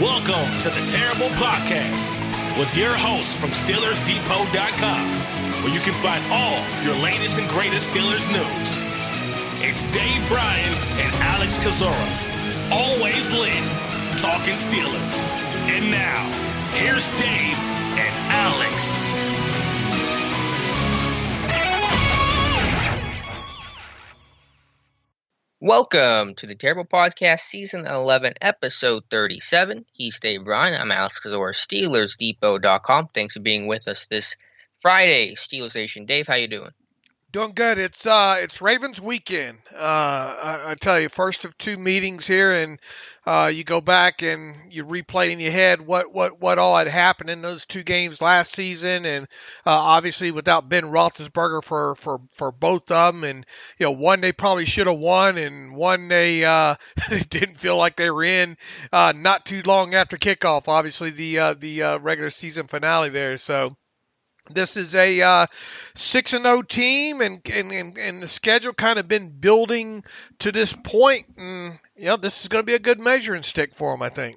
Welcome to the Terrible Podcast with your hosts from SteelersDepot.com, where you can find all your latest and greatest Steelers news. It's Dave Bryan and Alex Kozora, always lit, talking Steelers. And now, here's Dave and Alex. Welcome to the Terrible Podcast, Season 11, Episode 37. He's Dave Bryan. I'm Alex Kozora, SteelersDepot.com. Thanks for being with us this Friday, Steelers Nation. Dave, how you doing? Doing good. It's Ravens weekend. I tell you, first of two meetings here, and you go back and you replay in your head what all had happened in those two games last season, and obviously without Ben Roethlisberger for both of them, and one they probably should have won, and one they didn't feel like they were in not too long after kickoff. Obviously the regular season finale there, so. This is a 6-0 team, and the schedule kind of been building to this point. And, this is going to be a good measuring stick for them, I think.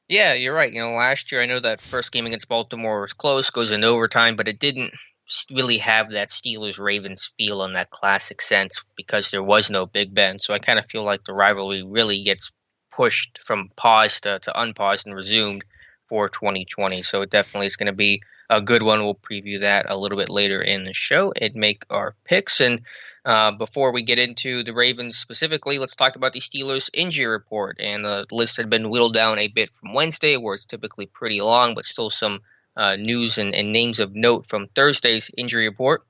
Yeah, you're right. Last year, I know that first game against Baltimore was close, goes into overtime, but it didn't really have that Steelers-Ravens feel in that classic sense because there was no Big Ben. So I kind of feel like the rivalry really gets pushed from pause to unpaused and resumed for 2020. So it definitely is going to be a good one. We'll preview that a little bit later in the show and make our picks. And before we get into the Ravens specifically, let's talk about the Steelers injury report. And the list had been whittled down a bit from Wednesday, where it's typically pretty long, but still some news and names of note from Thursday's injury report.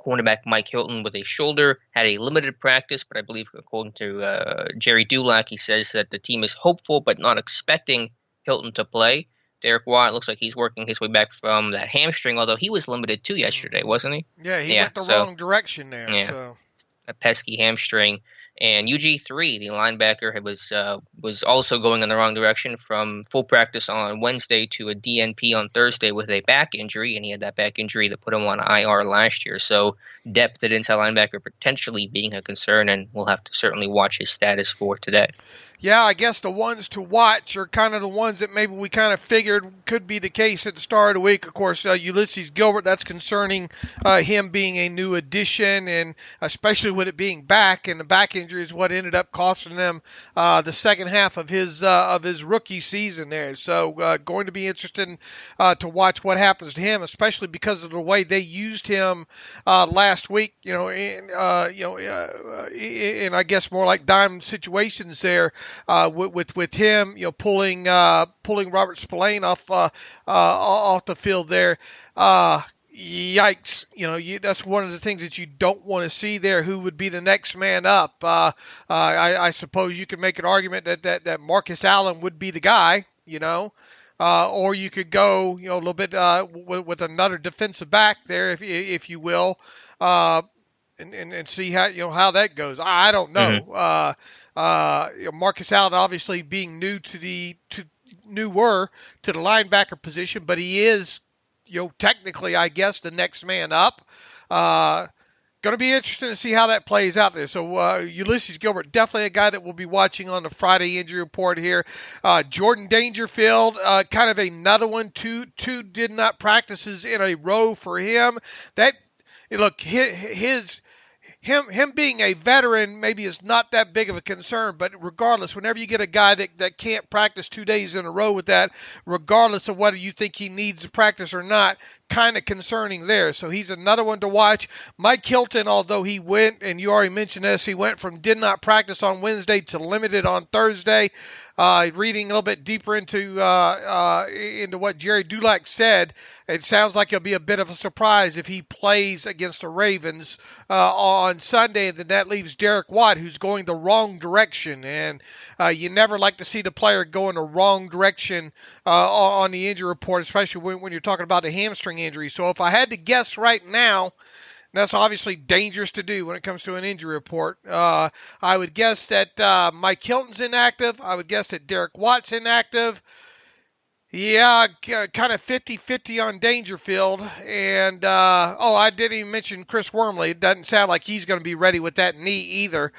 Cornerback Mike Hilton with a shoulder had a limited practice, but I believe according to Jerry Dulac, he says that the team is hopeful but not expecting Hilton to play. Derek Watt looks like he's working his way back from that hamstring, although he was limited too yesterday, wasn't he? Yeah, he went the wrong direction there. Yeah, so. A pesky hamstring. And UG3, the linebacker, was also going in the wrong direction from full practice on Wednesday to a DNP on Thursday with a back injury, and he had that back injury that put him on IR last year. So depth at inside linebacker potentially being a concern, and we'll have to certainly watch his status for today. Yeah, I guess the ones to watch are kind of the ones that maybe we kind of figured could be the case at the start of the week. Of course, Ulysses Gilbert, that's concerning him being a new addition, and especially with it being back, and the back injury is what ended up costing them the second half of his rookie season there. So going to be interesting to watch what happens to him, especially because of the way they used him last week, and I guess more like dime situations there. With him, pulling Robert Spillane off the field there. Yikes! That's one of the things that you don't want to see there. Who would be the next man up? I suppose you could make an argument that Marcus Allen would be the guy. Or you could go a little bit with another defensive back there, if you will, and see how that goes. I don't know. Mm-hmm. Marcus Allen obviously being newer to the linebacker position, but he is, technically, I guess, the next man up. Going to be interesting to see how that plays out there. So Ulysses Gilbert, definitely a guy that we'll be watching on the Friday injury report here. Jordan Dangerfield, kind of another one. Two did not practices in a row for him. Him being a veteran maybe is not that big of a concern, but regardless, whenever you get a guy that can't practice 2 days in a row with that, regardless of whether you think he needs to practice or not, kind of concerning there. So he's another one to watch. Mike Hilton, although he went, and you already mentioned this, he went from did not practice on Wednesday to limited on Thursday. Reading a little bit deeper into what Jerry Dulac said, it sounds like it'll be a bit of a surprise if he plays against the Ravens on Sunday, and then that leaves Derek Watt, who's going the wrong direction. And you never like to see the player go in the wrong direction on the injury report, especially when you're talking about the hamstring injury. So if I had to guess right now, that's obviously dangerous to do when it comes to an injury report. I would guess that Mike Hilton's inactive. I would guess that Derek Watt's inactive. Yeah, kind of 50-50 on Dangerfield. And, I didn't even mention Chris Wormley. It doesn't sound like he's going to be ready with that knee either.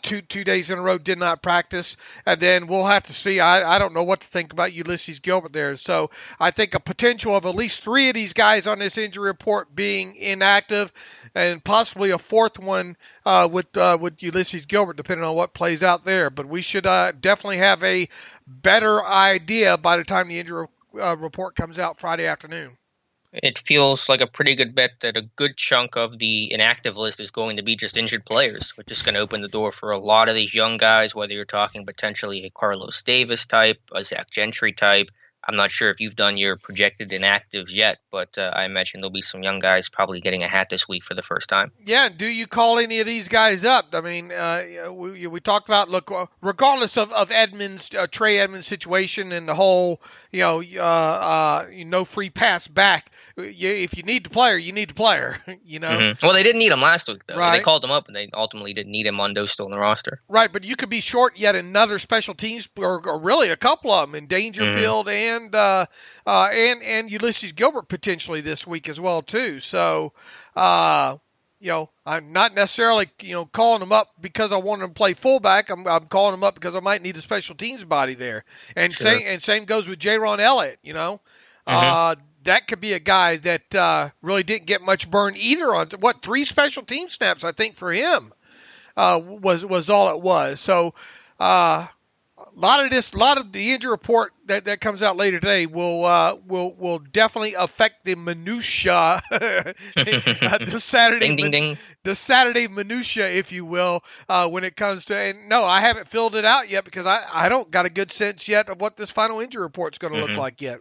Two days in a row did not practice. And then we'll have to see. I don't know what to think about Ulysses Gilbert there. So I think a potential of at least three of these guys on this injury report being inactive and possibly a fourth one with Ulysses Gilbert, depending on what plays out there. But we should definitely have a better idea by the time the injury report comes out Friday afternoon. It feels like a pretty good bet that a good chunk of the inactive list is going to be just injured players, which is going to open the door for a lot of these young guys, whether you're talking potentially a Carlos Davis type, a Zach Gentry type. I'm not sure if you've done your projected inactives yet, but I imagine there'll be some young guys probably getting a hat this week for the first time. Yeah, do you call any of these guys up? I mean, we talked about, look, regardless of Edmunds, Trey Edmunds' situation and the whole, no free pass back. If you need the player, you need the player, Mm-hmm. Well, they didn't need him last week, though. Right. They called him up, and they ultimately didn't need him. Mondo's still on the roster. Right, but you could be short yet another special teams, or really a couple of them in Dangerfield and Ulysses Gilbert potentially this week as well too. So, I'm not necessarily calling them up because I want them to play fullback. I'm calling them up because I might need a special teams body there. And Sure. same goes with J-Ron Elliott. That could be a guy that really didn't get much burn either on 3 special team snaps I think for him. Was all it was. So a lot of the injury report that comes out later today will definitely affect the minutia the Saturday Ding, ding, ding. the Saturday minutia, if you will, when it comes to. And no, I haven't filled it out yet because I don't got a good sense yet of what this final injury report is going to look like yet.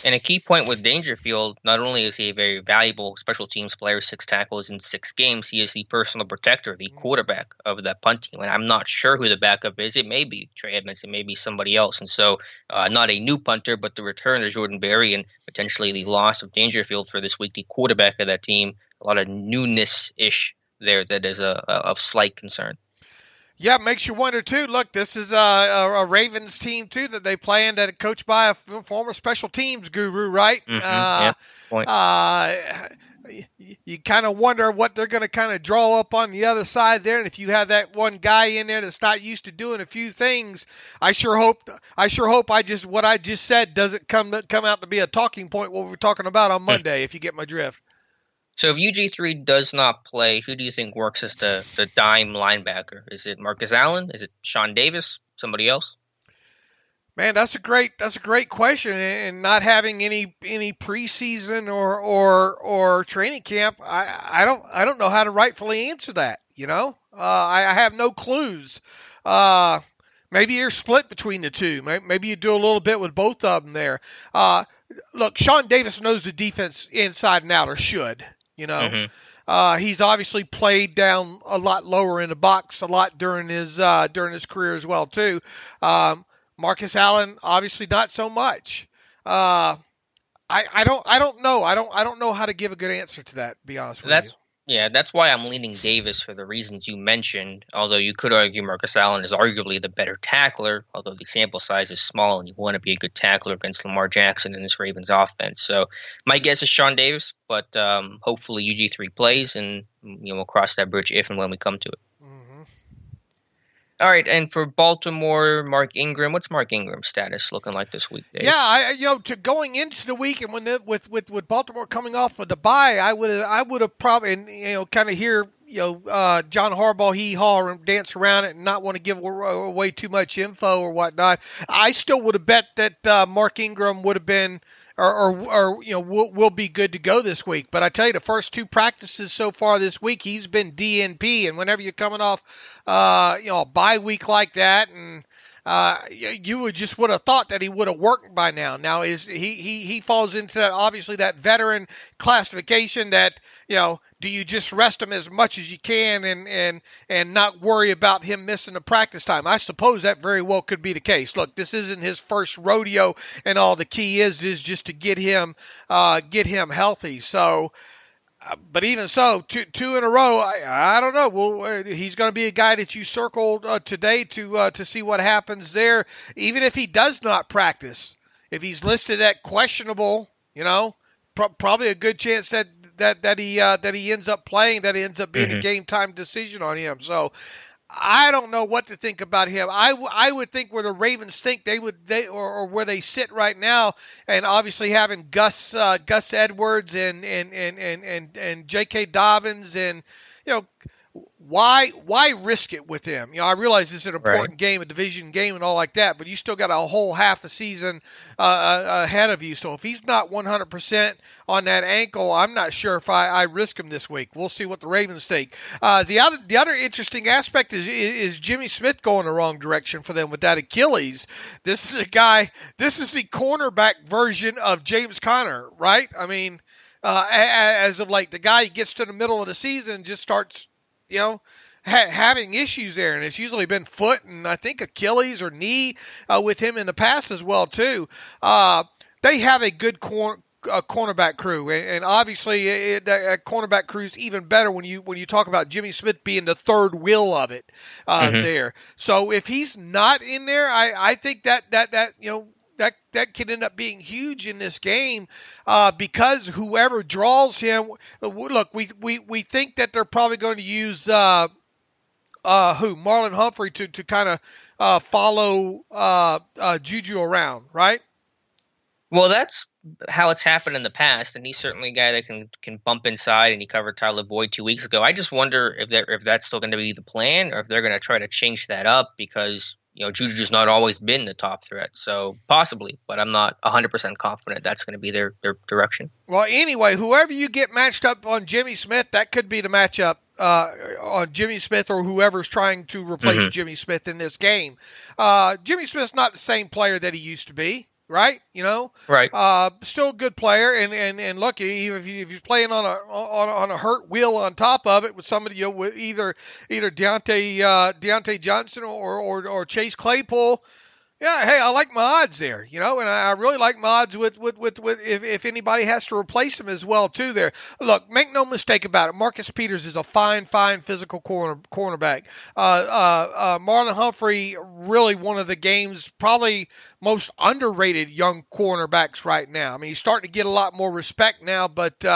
And a key point with Dangerfield, not only is he a very valuable special teams player, 6 tackles in 6 games, he is the personal protector, the quarterback of that punt team. And I'm not sure who the backup is. It may be Trey Edmunds, it may be somebody else. And so not a new punter, but the return of Jordan Berry and potentially the loss of Dangerfield for this week, the quarterback of that team. A lot of newness-ish there that is of slight concern. Yeah, it makes you wonder, too. Look, this is a Ravens team, too, that they play in that coached by a former special teams guru, right? Point. You kind of wonder what they're going to kind of draw up on the other side there. And if you have that one guy in there that's not used to doing a few things, I sure hope what I just said doesn't come out to be a talking point what we're talking about on Monday, if you get my drift. So if UG3 does not play, who do you think works as the dime linebacker? Is it Marcus Allen? Is it Sean Davis? Somebody else? Man, that's a great question. And not having any preseason or training camp, I don't know how to rightfully answer that. I have no clues. Maybe you're split between the two. Maybe you do a little bit with both of them there. Look, Sean Davis knows the defense inside and out, or should. He's obviously played down a lot lower in the box a lot during his career as well too. Marcus Allen obviously not so much. I don't know. I don't know how to give a good answer to that. To be honest with you. Yeah, that's why I'm leaning Davis for the reasons you mentioned, although you could argue Marcus Allen is arguably the better tackler, although the sample size is small and you want to be a good tackler against Lamar Jackson in this Ravens offense. So my guess is Sean Davis, but hopefully UG3 plays, and we'll cross that bridge if and when we come to it. All right, and for Baltimore, Mark Ingram, what's Mark Ingram's status looking like this week, Dave? Yeah, to going into the week, and with Baltimore coming off of the bye, I would have probably, kind of hear John Harbaugh hee-haw and dance around it and not want to give away too much info or whatnot. I still would have bet that Mark Ingram would have been will be good to go this week. But I tell you, the first 2 practices so far this week, he's been DNP. And whenever you're coming off, a bye week like that, and you would have thought that he would have worked by now. Now he falls into that, obviously, that veteran classification that do you just rest him as much as you can and not worry about him missing the practice time? I suppose that very well could be the case. Look, this isn't his first rodeo, and all the key is just to get him healthy. So, but even so, two in a row, I don't know. Well, he's going to be a guy that you circled today to see what happens there. Even if he does not practice, if he's listed at questionable, probably a good chance that he ends up playing, that ends up being a game time decision on him. So I don't know what to think about him. I would think where the Ravens think or where they sit right now, and obviously having Gus Edwards and J.K. Dobbins, and why risk it with him? I realize it's an important game, a division game, and all like that, but you still got a whole half a season ahead of you. So if he's not 100% on that ankle, I'm not sure if I risk him this week. We'll see what the Ravens think. The other interesting aspect is Jimmy Smith going the wrong direction for them with that Achilles. This is the cornerback version of James Conner, right? I mean, as of late, the guy gets to the middle of the season and just starts having issues there, and it's usually been foot and I think Achilles or knee with him in the past as well too. They have a good cornerback crew, and obviously that cornerback crew is even better when you talk about Jimmy Smith being the third wheel of it there. So if he's not in there, I think that could end up being huge in this game because whoever draws him, look, we think that they're probably going to use Marlon Humphrey to kind of follow Juju around, right? Well, that's how it's happened in the past, and he's certainly a guy that can bump inside, and he covered Tyler Boyd 2 weeks ago. I just wonder if that's still going to be the plan, or if they're going to try to change that up because Juju's not always been the top threat, so possibly, but I'm not 100% confident that's going to be their direction. Well, anyway, whoever you get matched up on Jimmy Smith, that could be the matchup on Jimmy Smith or whoever's trying to replace Jimmy Smith in this game. Jimmy Smith's not the same player that he used to be. Right, right. Still a good player, and look, if he's playing on a hurt wheel on top of it with somebody, with either Deontay Johnson or Chase Claypool. Yeah, hey, I like my odds there, and I really like my odds with if anybody has to replace him as well too there. Look, make no mistake about it, Marcus Peters is a fine physical cornerback. Marlon Humphrey, really one of the game's probably most underrated young cornerbacks right now. I mean, he's starting to get a lot more respect now, but we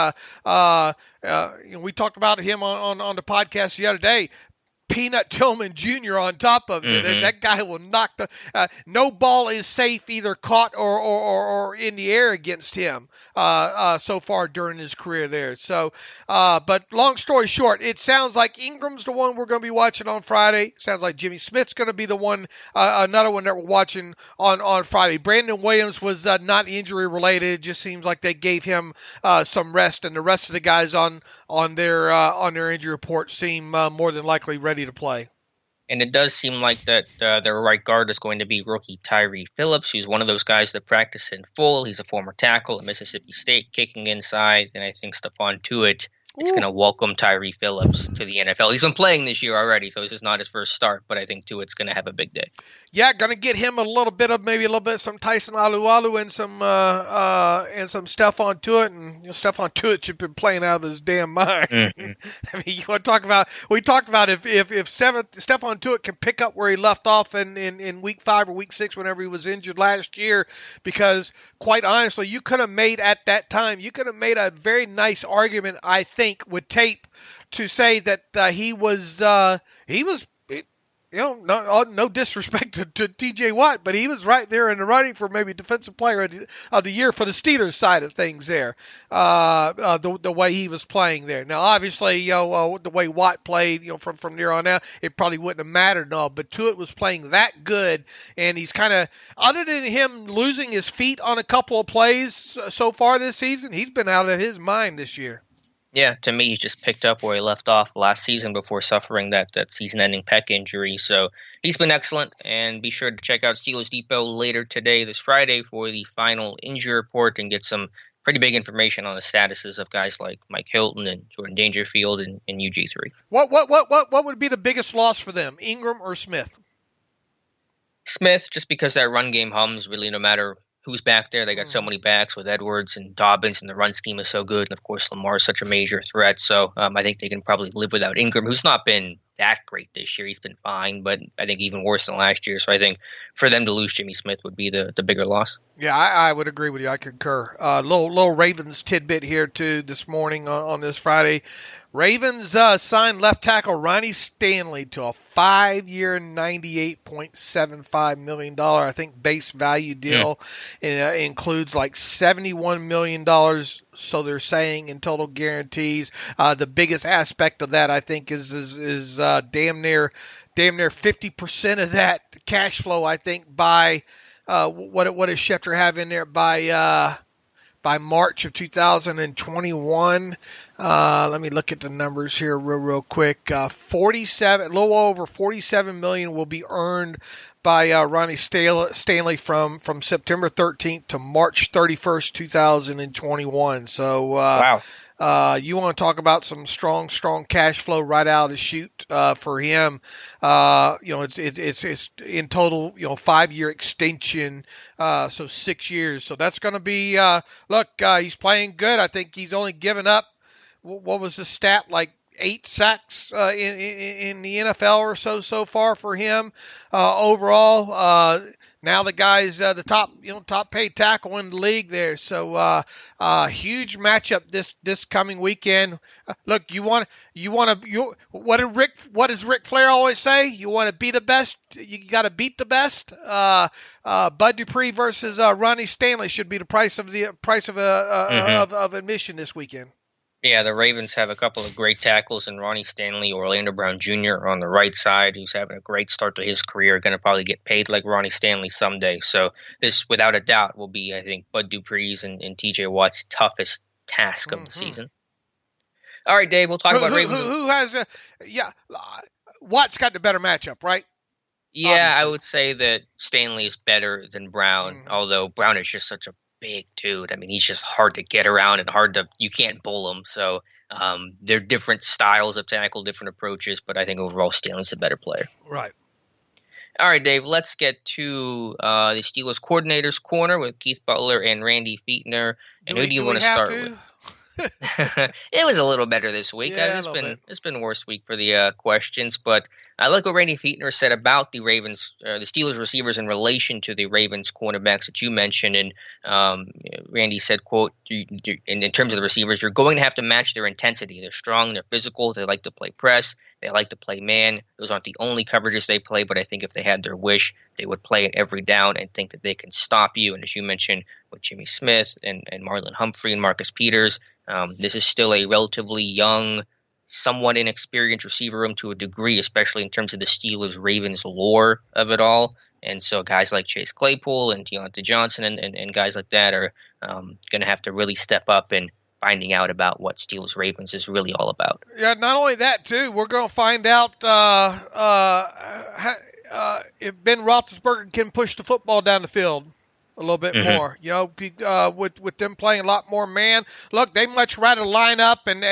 talked about him on the podcast the other day. Peanut Tillman Jr. on top of it. That guy will knock no ball is safe either caught or in the air against him so far during his career there. So, but long story short, it sounds like Ingram's the one we're going to be watching on Friday. Sounds like Jimmy Smith's going to be the one, another one that we're watching on Friday. Brandon Williams was not injury related. It just seems like they gave him some rest, and the rest of the guys on their injury report seem more than likely ready to play. And it does seem like that their right guard is going to be rookie Tyree Phillips, who's one of those guys that practice in full. He's a former tackle at Mississippi State, kicking inside. And I think Stephon Tuitt is going to welcome Tyree Phillips to the NFL. He's been playing this year already, so this is not his first start, but I think Tuitt's going to have a big day. Yeah, going to get him a little bit some Tyson Alualu and some Stephon Tuitt, and Stephon Tuitt should be playing out of his damn mind. I mean, you want to talk about? We talked about if Stephon Tuitt can pick up where he left off in week 5 or week 6 whenever he was injured last year, because quite honestly, you could have made at that time a very nice argument, I think, with tape to say that he was no disrespect to TJ Watt, but he was right there in the running for maybe defensive player of the year for the Steelers side of things there, the way he was playing there. Now, obviously, the way Watt played, from there on out, it probably wouldn't have mattered and all, but Tuitt was playing that good, and he's kind of, other than him losing his feet on a couple of plays so far this season, he's been out of his mind this year. Yeah, to me, he's just picked up where he left off last season before suffering that season-ending pec injury. So he's been excellent, and be sure to check out Steelers Depot later today, this Friday, for the final injury report and get some pretty big information on the statuses of guys like Mike Hilton and Jordan Dangerfield and UG3. What would be the biggest loss for them, Ingram or Smith? Smith, just because that run game hums, really, no matter who's back there. They got so many backs with Edwards and Dobbins, and the run scheme is so good. And, of course, Lamar is such a major threat. So I think they can probably live without Ingram, who's not been that great this year. He's been fine, but I think even worse than last year. So I think for them to lose Jimmy Smith would be the bigger loss. Yeah, I would agree with you. I concur. Little Ravens tidbit here too this morning on this Friday. Ravens signed left tackle Ronnie Stanley to a 5-year, $98.75 million, I think, base value deal. It includes like $71 million, so they're saying, in total guarantees. The biggest aspect of that, I think, is damn near 50% of that cash flow, I think, by what does Schefter have in there by March of 2021. Let me look at the numbers here real quick. 47, a little over 47 million will be earned by Ronnie Stanley from September 13th to March 31st, 2021. So wow. You want to talk about some strong cash flow right out of the chute for him. It's in total, 5-year extension, so 6 years. So that's going to be he's playing good. I think he's only given up, what was the stat, like 8 sacks in the NFL or so far for him overall. Now the guy's the top paid tackle in the league there. So huge matchup this coming weekend. Look, what does Ric Flair always say? You want to be the best, you got to beat the best. Bud Dupree versus Ronnie Stanley should be the price of admission this weekend. Yeah, the Ravens have a couple of great tackles in Ronnie Stanley, Orlando Brown Jr. on the right side, who's having a great start to his career, going to probably get paid like Ronnie Stanley someday. So this, without a doubt, will be, I think, Bud Dupree's and T.J. Watt's toughest task of the season. All right, Dave, we'll talk about Ravens. Who has Watt's got the better matchup, right? Yeah, Obviously. I would say that Stanley is better than Brown, although Brown is just such a big dude. I mean, he's just hard to get around and you can't bull him. So they're different styles of tackle, different approaches, but I think overall Stanley's a better player. Right. All right, Dave, let's get to the Steelers coordinator's corner with Keith Butler and Randy Fichtner. And who do you want to start with? It was a little better this week. Yeah, It's been a worse week for the questions, but I like what Randy Fichtner said about the Ravens, the Steelers receivers in relation to the Ravens cornerbacks that you mentioned. And Randy said, quote, in terms of the receivers, you're going to have to match their intensity. They're strong, they're physical, they like to play press, they like to play man. Those aren't the only coverages they play, but I think if they had their wish, they would play it every down and think that they can stop you. And as you mentioned with Jimmy Smith and Marlon Humphrey and Marcus Peters, this is still a relatively young, somewhat inexperienced receiver room to a degree, especially in terms of the Steelers-Ravens lore of it all. And so guys like Chase Claypool and Deontay Johnson and guys like that are going to have to really step up and finding out about what Steelers-Ravens is really all about. Yeah, not only that, too, we're going to find out if Ben Roethlisberger can push the football down the field a little bit more, with them playing a lot more man. Look, they much rather line up and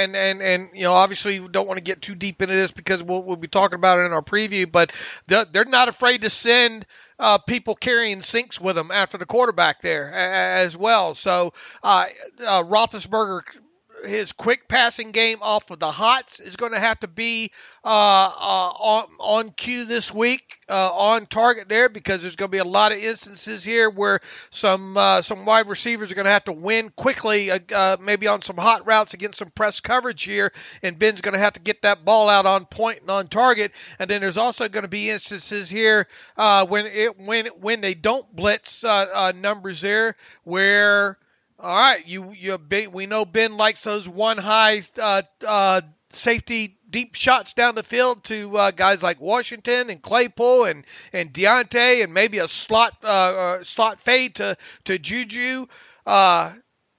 obviously we don't want to get too deep into this because we'll be talking about it in our preview, but they're not afraid to send people carrying sinks with them after the quarterback there as well. So Roethlisberger, his quick passing game off of the hots is going to have to be on cue this week, on target there, because there's going to be a lot of instances here where some wide receivers are going to have to win quickly, maybe on some hot routes against some press coverage here, and Ben's going to have to get that ball out on point and on target. And then there's also going to be instances here when they don't blitz numbers there where, all right, we know Ben likes those one high safety deep shots down the field to guys like Washington and Claypool and Deontay, and maybe a slot fade to Juju. There are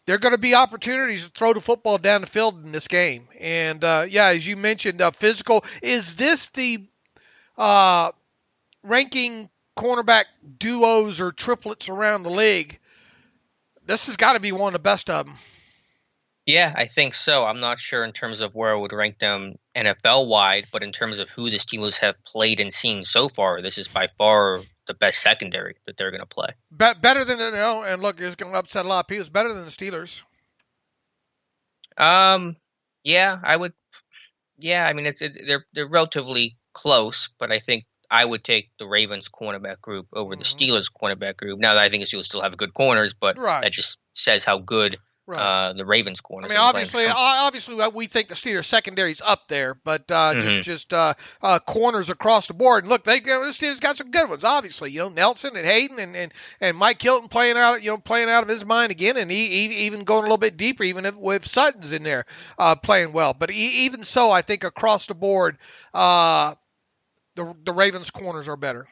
going to be opportunities to throw the football down the field in this game. And as you mentioned, physical. Is this the ranking cornerback duos or triplets around the league? This has got to be one of the best of them. Yeah, I think so. I'm not sure in terms of where I would rank them NFL-wide, but in terms of who the Steelers have played and seen so far, this is by far the best secondary that they're going to play. Better than, and look, it's going to upset a lot of people. It's better than the Steelers. Yeah, I would. Yeah, I mean they're relatively close, but I think I would take the Ravens cornerback group over the Mhm. Steelers cornerback group. Now that I think the Steelers still have good corners, but Right. that just says how good Right. the Ravens I corners mean, have been playing. obviously, we think the Steelers secondary's up there, but Mhm. corners across the board. And look, the Steelers got some good ones. Obviously, Nelson and Hayden and Mike Hilton playing out of his mind again, and he even going a little bit deeper, even with Sutton's in there playing well. But even so, I think across the board, the Ravens corners are better.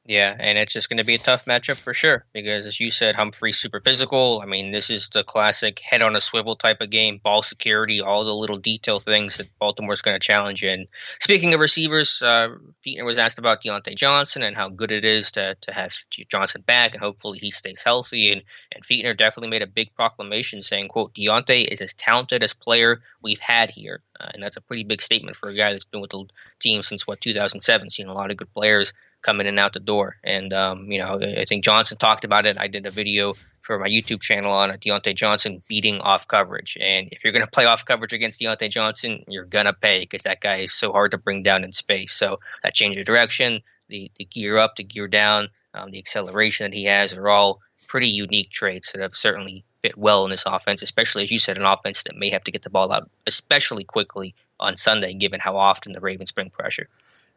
Yeah, and it's just going to be a tough matchup for sure because, as you said, Humphrey's super physical. I mean, this is the classic head on a swivel type of game, ball security, all the little detail things that Baltimore's going to challenge you. And speaking of receivers, Fichtner was asked about Deontay Johnson and how good it is to have Johnson back, and hopefully he stays healthy. And Fichtner definitely made a big proclamation saying, quote, Deontay is as talented as player we've had here. And that's a pretty big statement for a guy that's been with the team since, 2007, seen a lot of good players coming in and out the door. And, I think Johnson talked about it. I did a video for my YouTube channel on Deontay Johnson beating off coverage. And if you're going to play off coverage against Deontay Johnson, you're going to pay because that guy is so hard to bring down in space. So that change of direction, the gear up, the gear down, the acceleration that he has are all pretty unique traits that have certainly fit well in this offense, especially, as you said, an offense that may have to get the ball out especially quickly on Sunday, given how often the Ravens bring pressure.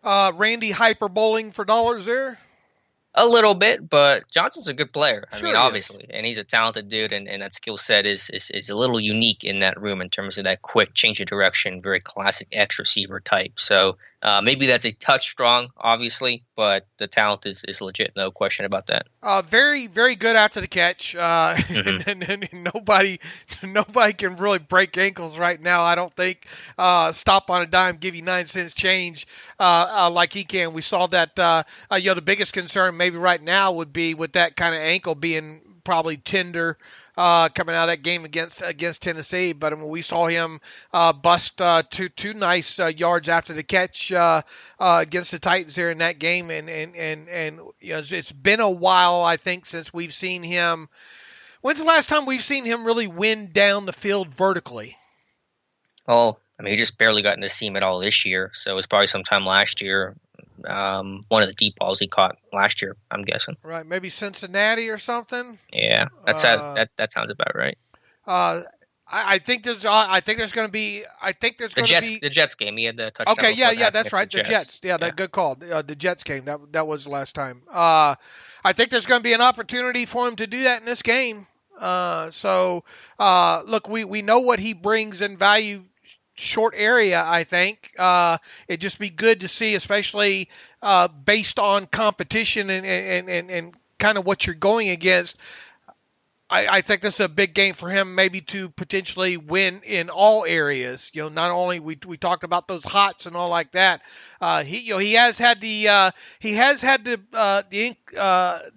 Randy hyperboling for dollars there. A little bit, but Johnson's a good player. I mean, Sure he is. obviously, and he's a talented dude, and that skill set is a little unique in that room in terms of that quick change of direction, very classic X receiver type. So maybe that's a touch strong, obviously, but the talent is legit, no question about that. Very, very good after the catch. Mhm. And nobody can really break ankles right now. I don't think. Stop on a dime, give you 9 cents change like he can. We saw that. The biggest concern maybe right now would be with that kind of ankle being probably tender. Coming out of that game against Tennessee, but I mean, we saw him bust two nice yards after the catch against the Titans there in that game, and it's been a while I think since we've seen him. When's the last time we've seen him really win down the field vertically? Well, I mean, he just barely got in the seam at all this year, so it was probably sometime last year. One of the deep balls he caught last year, I'm guessing. Right, maybe Cincinnati or something. Yeah, that sounds about right. I think there's going to be The Jets game. He had the touchdown. Okay, before yeah, that that's against right. the The Jets. Yeah, Yeah. that good call. The Jets game. That was the last time. I think there's going to be an opportunity for him to do that in this game. Look, we know what he brings in value. Short area, I think. It'd just be good to see, especially based on competition and kind of what you're going against. I think this is a big game for him, maybe to potentially win in all areas. Not only we talked about those hots and all like that. He has had the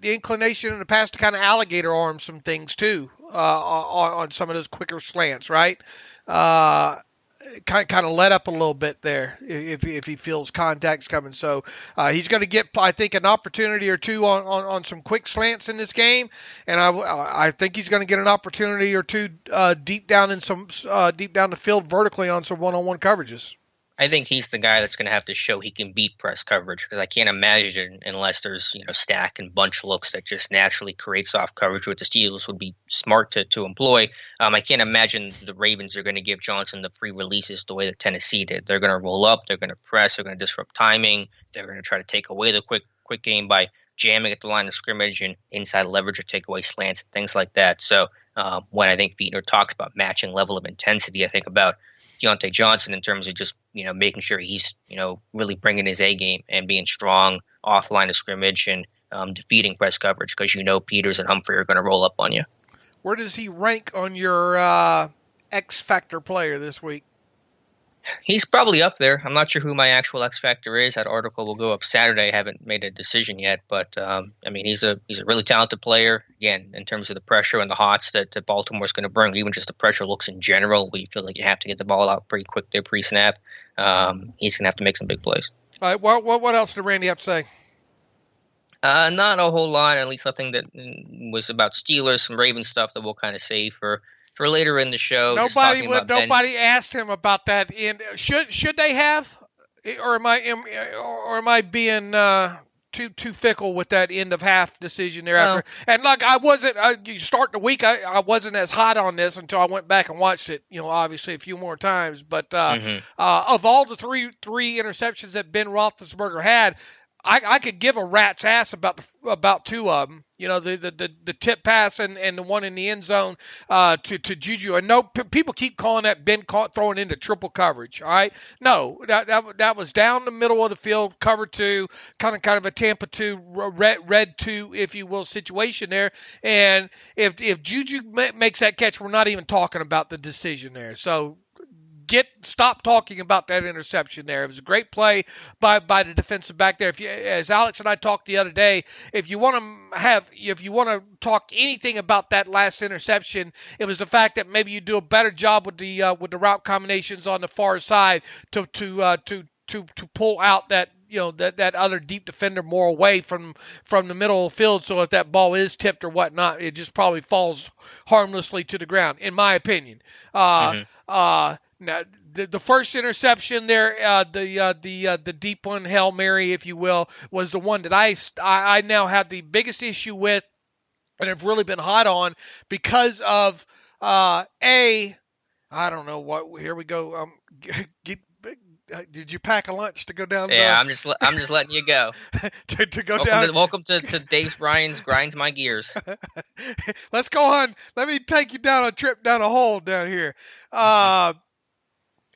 inclination in the past to kind of alligator arm some things too on some of those quicker slants, right? Kind of let up a little bit there if he feels contact's coming. So he's going to get, I think, an opportunity or two on some quick slants in this game, and I think he's going to get an opportunity or two deep down the field vertically on some one-on-one coverages. I think he's the guy that's going to have to show he can beat press coverage because I can't imagine unless there's stack and bunch looks that just naturally create soft coverage, which the Steelers would be smart to employ. I can't imagine the Ravens are going to give Johnson the free releases the way that Tennessee did. They're going to roll up, they're going to press, they're going to disrupt timing, they're going to try to take away the quick game by jamming at the line of scrimmage and inside leverage or take away slants and things like that. So when I think Fichtner talks about matching level of intensity, I think about Deontay Johnson in terms of just making sure he's really bringing his A game and being strong off line of scrimmage and defeating press coverage because Peters and Humphrey are going to roll up on you. Where does he rank on your X Factor player this week? He's probably up there. I'm not sure who my actual X Factor is. That article will go up Saturday. I haven't made a decision yet, but he's a really talented player. Again, in terms of the pressure and the hots that Baltimore's going to bring, even just the pressure looks in general, where you feel like you have to get the ball out pretty quick there pre-snap. He's going to have to make some big plays. All right. What else did Randy have to say? Not a whole lot. At least nothing that was about Steelers, some Ravens stuff that we'll kind of save for for later in the show. Nobody asked him about that. Should they have, or am I being too fickle with that end of half decision there after? And look, I wasn't. You start the week, I wasn't as hot on this until I went back and watched it. Obviously a few more times. But of all the three interceptions that Ben Roethlisberger had, I could give a rat's ass about two of them. The tip pass and the one in the end zone to Juju. And no, people keep calling that Ben throwing into triple coverage. All right, no, that was down the middle of the field, cover two, kind of a Tampa 2, red 2, if you will, situation there. And if Juju makes that catch, we're not even talking about the decision there. So stop talking about that interception there. It was a great play by the defensive back there. As Alex and I talked the other day, if you want to talk anything about that last interception, it was the fact that maybe you do a better job with the route combinations on the far side to pull out that that other deep defender more away from the middle of the field. So if that ball is tipped or whatnot, it just probably falls harmlessly to the ground, in my opinion. Now, the first interception there, the deep one, Hail Mary, if you will, was the one that I now have the biggest issue with and have really been hot on because of, I don't know what, here we go. Did you pack a lunch to go down? Yeah, I'm just letting you go. to go down. Welcome to Dave Bryan's Grinds My Gears. Let's go on. Let me take you down a trip down a hole down here.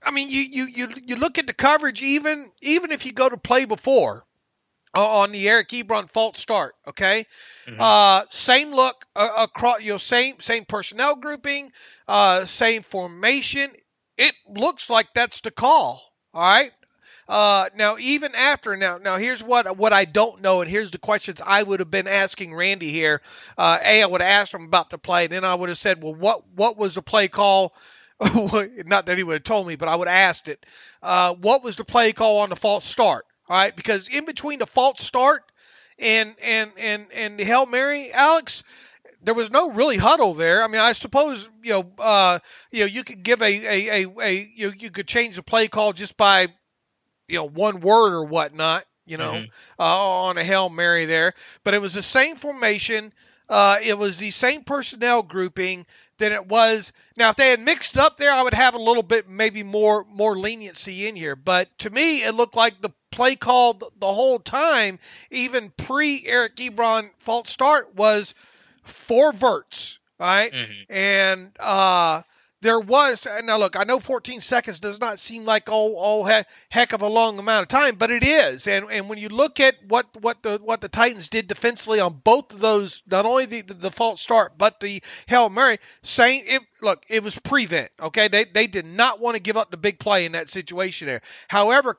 I mean, you look at the coverage, even if you go to play before on the Eric Ebron false start, okay? Same look across, same personnel grouping, same formation. It looks like that's the call, all right? Now, even after, now here's what I don't know, and here's the questions I would have been asking Randy here. I would have asked him about the play, and then I would have said, well, what was the play call? Not that he would have told me, but I would have asked it. What was the play call on the false start? All right, because in between the false start and the Hail Mary, Alex, there was no really huddle there. I mean, I suppose you could give you could change the play call just by one word or whatnot, on a Hail Mary there. But it was the same formation. It was the same personnel grouping than it was. Now, if they had mixed up there, I would have a little bit, maybe more leniency in here. But to me, it looked like the play call the whole time, even pre-Eric Ebron false start, was 4 verts, all right? And there was, now look, I know 14 seconds does not seem like heck of a long amount of time, but it is. And when you look at what the Titans did defensively on both of those, not only the false start, but the Hail Mary, it was prevent, okay? They did not want to give up the big play in that situation there. However,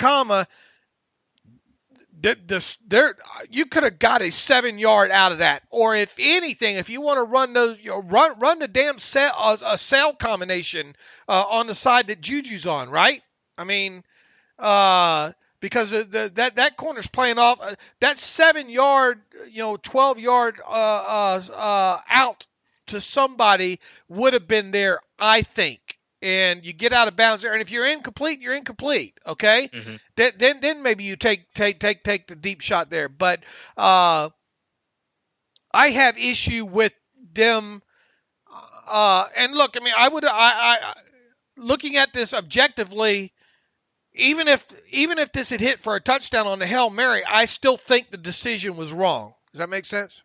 you could have got a 7-yard out of that, or if anything, if you want to run those, run the damn sail combination on the side that Juju's on, right? I mean, because that corner's playing off that 7-yard, 12-yard out to somebody would have been there, I think. And you get out of bounds there, and if you're incomplete, you're incomplete. Okay, then maybe you take the deep shot there. But I have issue with them. And look, I mean, I looking at this objectively, even if this had hit for a touchdown on the Hail Mary, I still think the decision was wrong. Does that make sense?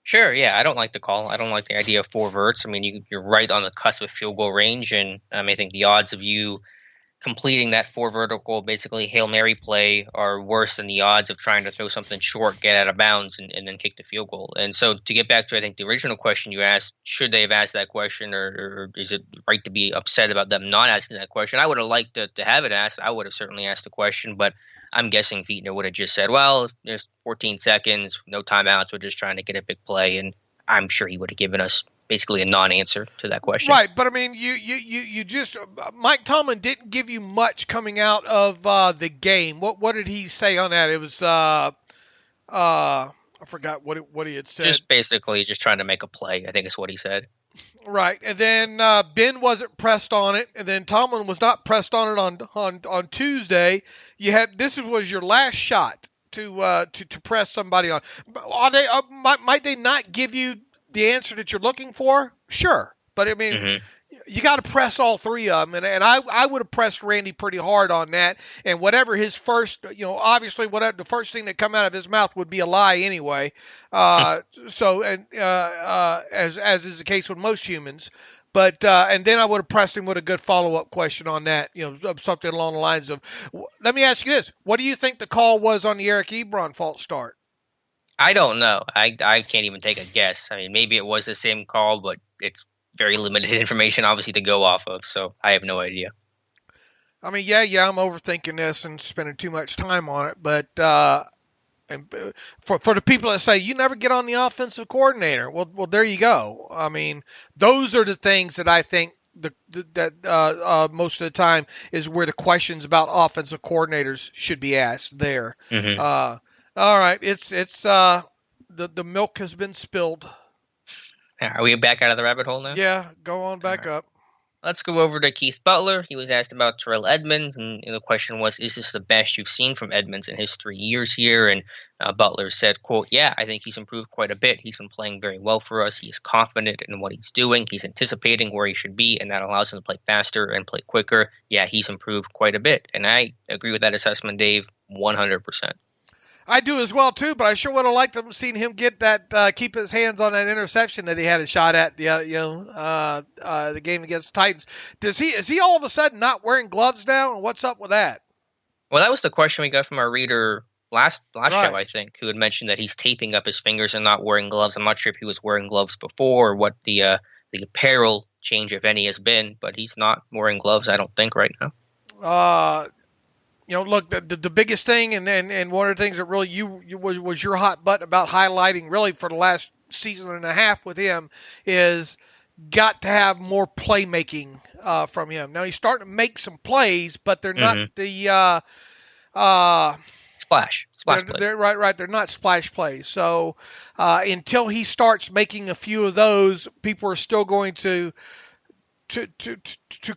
Sure, yeah. I don't like the call. I don't like the idea of 4 verts. I mean, you're right on the cusp of field goal range, and I think the odds of you completing that 4 vertical, basically Hail Mary play, are worse than the odds of trying to throw something short, get out of bounds, and then kick the field goal. And so to get back to, I think, the original question you asked, should they have asked that question, or is it right to be upset about them not asking that question? I would have liked to have it asked. I would have certainly asked the question, but I'm guessing Fichtner would have just said, well, there's 14 seconds, no timeouts, we're just trying to get a big play, and I'm sure he would have given us basically a non-answer to that question. Right, but I mean, you just Mike Tomlin didn't give you much coming out of the game. What did he say on that? It was I forgot what he had said. Just basically just trying to make a play, I think is what he said. Right, and then Ben wasn't pressed on it, and then Tomlin was not pressed on it on Tuesday. This was your last shot to press somebody on. Might they not give you the answer that you're looking for? Sure, but I mean, you got to press all three of them, and I would have pressed Randy pretty hard on that. And whatever his first, obviously whatever the first thing that come out of his mouth would be a lie anyway. So as is the case with most humans. But and then I would have pressed him with a good follow-up question on that, something along the lines of, let me ask you this: what do you think the call was on the Eric Ebron false start? I don't know. I can't even take a guess. I mean, maybe it was the same call, but it's very limited information, obviously, to go off of. So I have no idea. I mean, yeah, I'm overthinking this and spending too much time on it. But and for the people that say you never get on the offensive coordinator, well, there you go. I mean, those are the things that I think that most of the time is where the questions about offensive coordinators should be asked. There. All right, it's the milk has been spilled. Are we back out of the rabbit hole now? Yeah, go on back up. Let's go over to Keith Butler. He was asked about Terrell Edmunds, and the question was, is this the best you've seen from Edmunds in his 3 years here? And Butler said, quote, yeah, I think he's improved quite a bit. He's been playing very well for us. He's confident in what he's doing. He's anticipating where he should be, and that allows him to play faster and play quicker. Yeah, he's improved quite a bit. And I agree with that assessment, Dave, 100%. I do as well too, but I sure would have liked to have seen him get that, keep his hands on that interception that he had a shot at the game against the Titans. Is he all of a sudden not wearing gloves now? And what's up with that? Well, that was the question we got from our reader last show, I think, who had mentioned that he's taping up his fingers and not wearing gloves. I'm not sure if he was wearing gloves before or what the apparel change, if any, has been, but he's not wearing gloves, I don't think, right now. Look, the biggest thing, and one of the things that really was your hot button about highlighting really for the last season and a half with him is got to have more playmaking from him. Now he's starting to make some plays, but they're not the splash plays. They're right. They're not splash plays. So until he starts making a few of those, people are still going to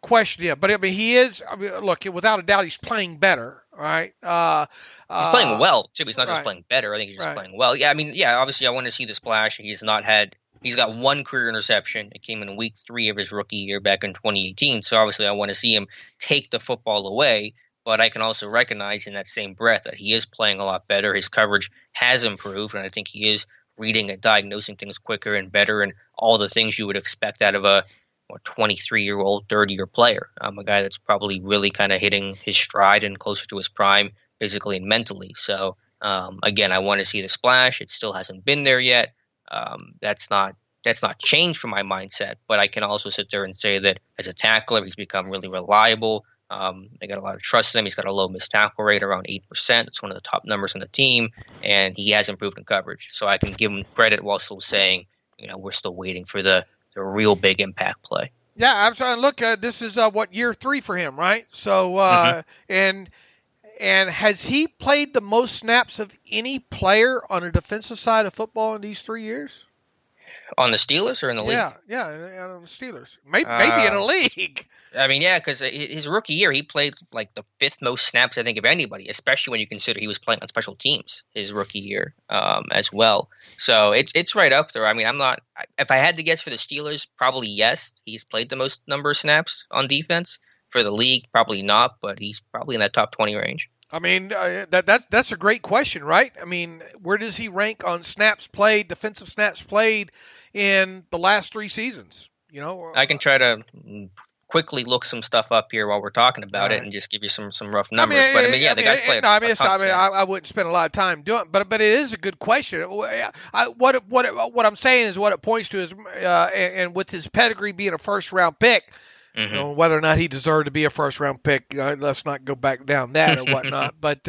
question him. But I mean, he is. I mean, look, without a doubt, he's playing better, right? He's playing well too. He's not just playing better. I think he's just playing well. Yeah, I mean, obviously, I want to see the splash. He's got one career interception. It came in week 3 of his rookie year back in 2018. So obviously, I want to see him take the football away. But I can also recognize in that same breath that he is playing a lot better. His coverage has improved, and I think he is reading and diagnosing things quicker and better, and all the things you would expect out of a 23-year-old, third-year player. A guy that's probably really kind of hitting his stride and closer to his prime physically and mentally. So, again, I want to see the splash. It still hasn't been there yet. That's not changed from my mindset, but I can also sit there and say that as a tackler, he's become really reliable. They got a lot of trust in him. He's got a low missed tackle rate, around 8%. It's one of the top numbers on the team, and he has improved in coverage. So I can give him credit while still saying, we're still waiting for the real big impact play. Yeah, I'm trying to look. This is year 3 for him, right? So and has he played the most snaps of any player on a defensive side of football in these 3 years? On the Steelers or in the league? Yeah, on the Steelers. Maybe in the league. I mean, yeah, because his rookie year, he played like the 5th most snaps, I think, of anybody, especially when you consider he was playing on special teams his rookie year as well. So it's right up there. I mean, if I had to guess for the Steelers, probably yes. He's played the most number of snaps on defense. For the league, probably not, but he's probably in that top 20 range. I mean, that's a great question, right? I mean, where does he rank on snaps played, defensive snaps played in the last 3 seasons? I can try to quickly look some stuff up here while we're talking about it and just give you some rough numbers. The guy's played a ton. I wouldn't spend a lot of time doing it, but it is a good question. What I'm saying is what it points to is, and with his pedigree being a first-round pick, whether or not he deserved to be a first-round pick, let's not go back down that or whatnot. But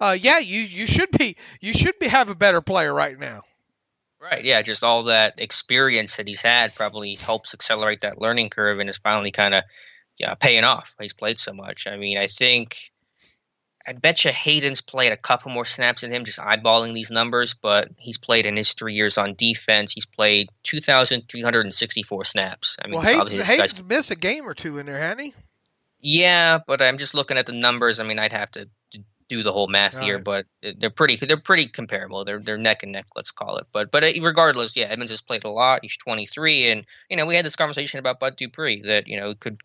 you should have a better player right now. Right, yeah, just all that experience that he's had probably helps accelerate that learning curve and is finally kind of paying off. He's played so much. I mean, I think I bet you Hayden's played a couple more snaps than him, just eyeballing these numbers, but he's played in his 3 years on defense. He's played 2,364 snaps. I mean, Well, so obviously Hayden's missed a game or two in there, hasn't he? yeah, but I'm just looking at the numbers. I mean, I'd have to do the whole math here, but they're pretty comparable. They're neck and neck, let's call it. But regardless, yeah, Edmunds has played a lot. He's 23, and we had this conversation about Bud Dupree that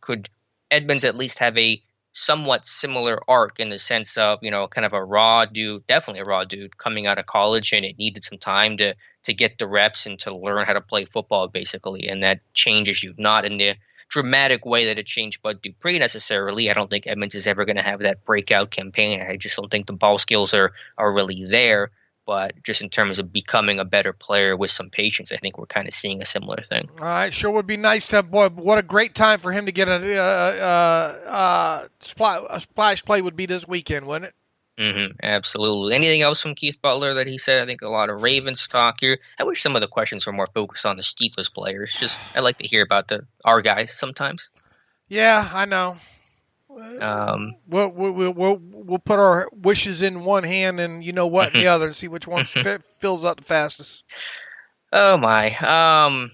could Edmunds at least have a somewhat similar arc in the sense of kind of a raw dude, definitely a raw dude coming out of college, and it needed some time to get the reps and to learn how to play football basically, and that changes you not in the dramatic way that it changed Bud Dupree necessarily. I don't think Edmunds is ever going to have that breakout campaign. I just don't think the ball skills are really there. But just in terms of becoming a better player with some patience, I think we're kind of seeing a similar thing. All right, sure would be nice to. Boy, what a great time for him to get a splash play would be this weekend, wouldn't it? Absolutely. Anything else from Keith Butler that he said? I think a lot of Ravens talk here. I wish some of the questions were more focused on the Steelers players. Just I like to hear about our guys sometimes. Yeah, I know. We'll put our wishes in one hand and in the other and see which one fills up the fastest. Oh my.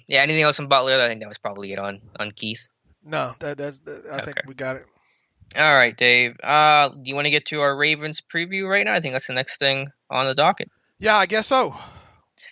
Yeah. Anything else on Butler? I think that was probably it on Keith. No, I think we got it. All right, Dave. Do you want to get to our Ravens preview right now? I think that's the next thing on the docket. Yeah, I guess so.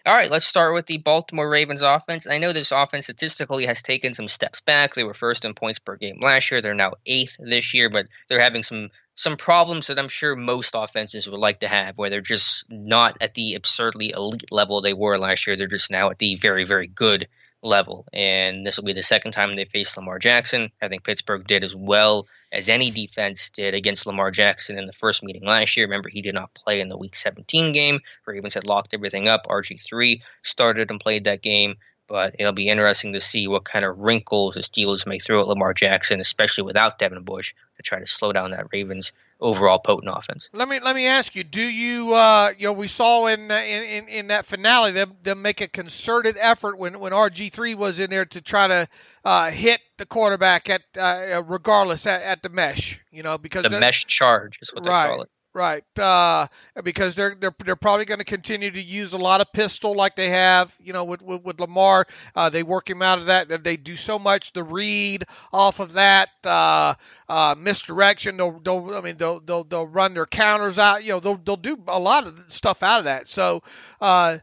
All right, let's start with the Baltimore Ravens offense. I know this offense statistically has taken some steps back. They were first in points per game last year. They're now 8th this year, but they're having some problems that I'm sure most offenses would like to have, where they're just not at the absurdly elite level they were last year. They're just now at the very, very good level. And this will be the second time they faced Lamar Jackson. I think Pittsburgh did as well as any defense did against Lamar Jackson in the first meeting last year. Remember, he did not play in the Week 17 game. Ravens had locked everything up. RG3 started and played that game. But it'll be interesting to see what kind of wrinkles the Steelers may throw at Lamar Jackson, especially without Devin Bush, to try to slow down that Ravens overall potent offense. Let me ask you: do you we saw in that finale them make a concerted effort when RG3 was in there to try to hit the quarterback at regardless at the mesh, because the mesh charge is what they call it. Right, because they're probably going to continue to use a lot of pistol like they have, with Lamar. They work him out of that. They do so much the read off of that misdirection. They'll run their counters out. They'll do a lot of stuff out of that. So I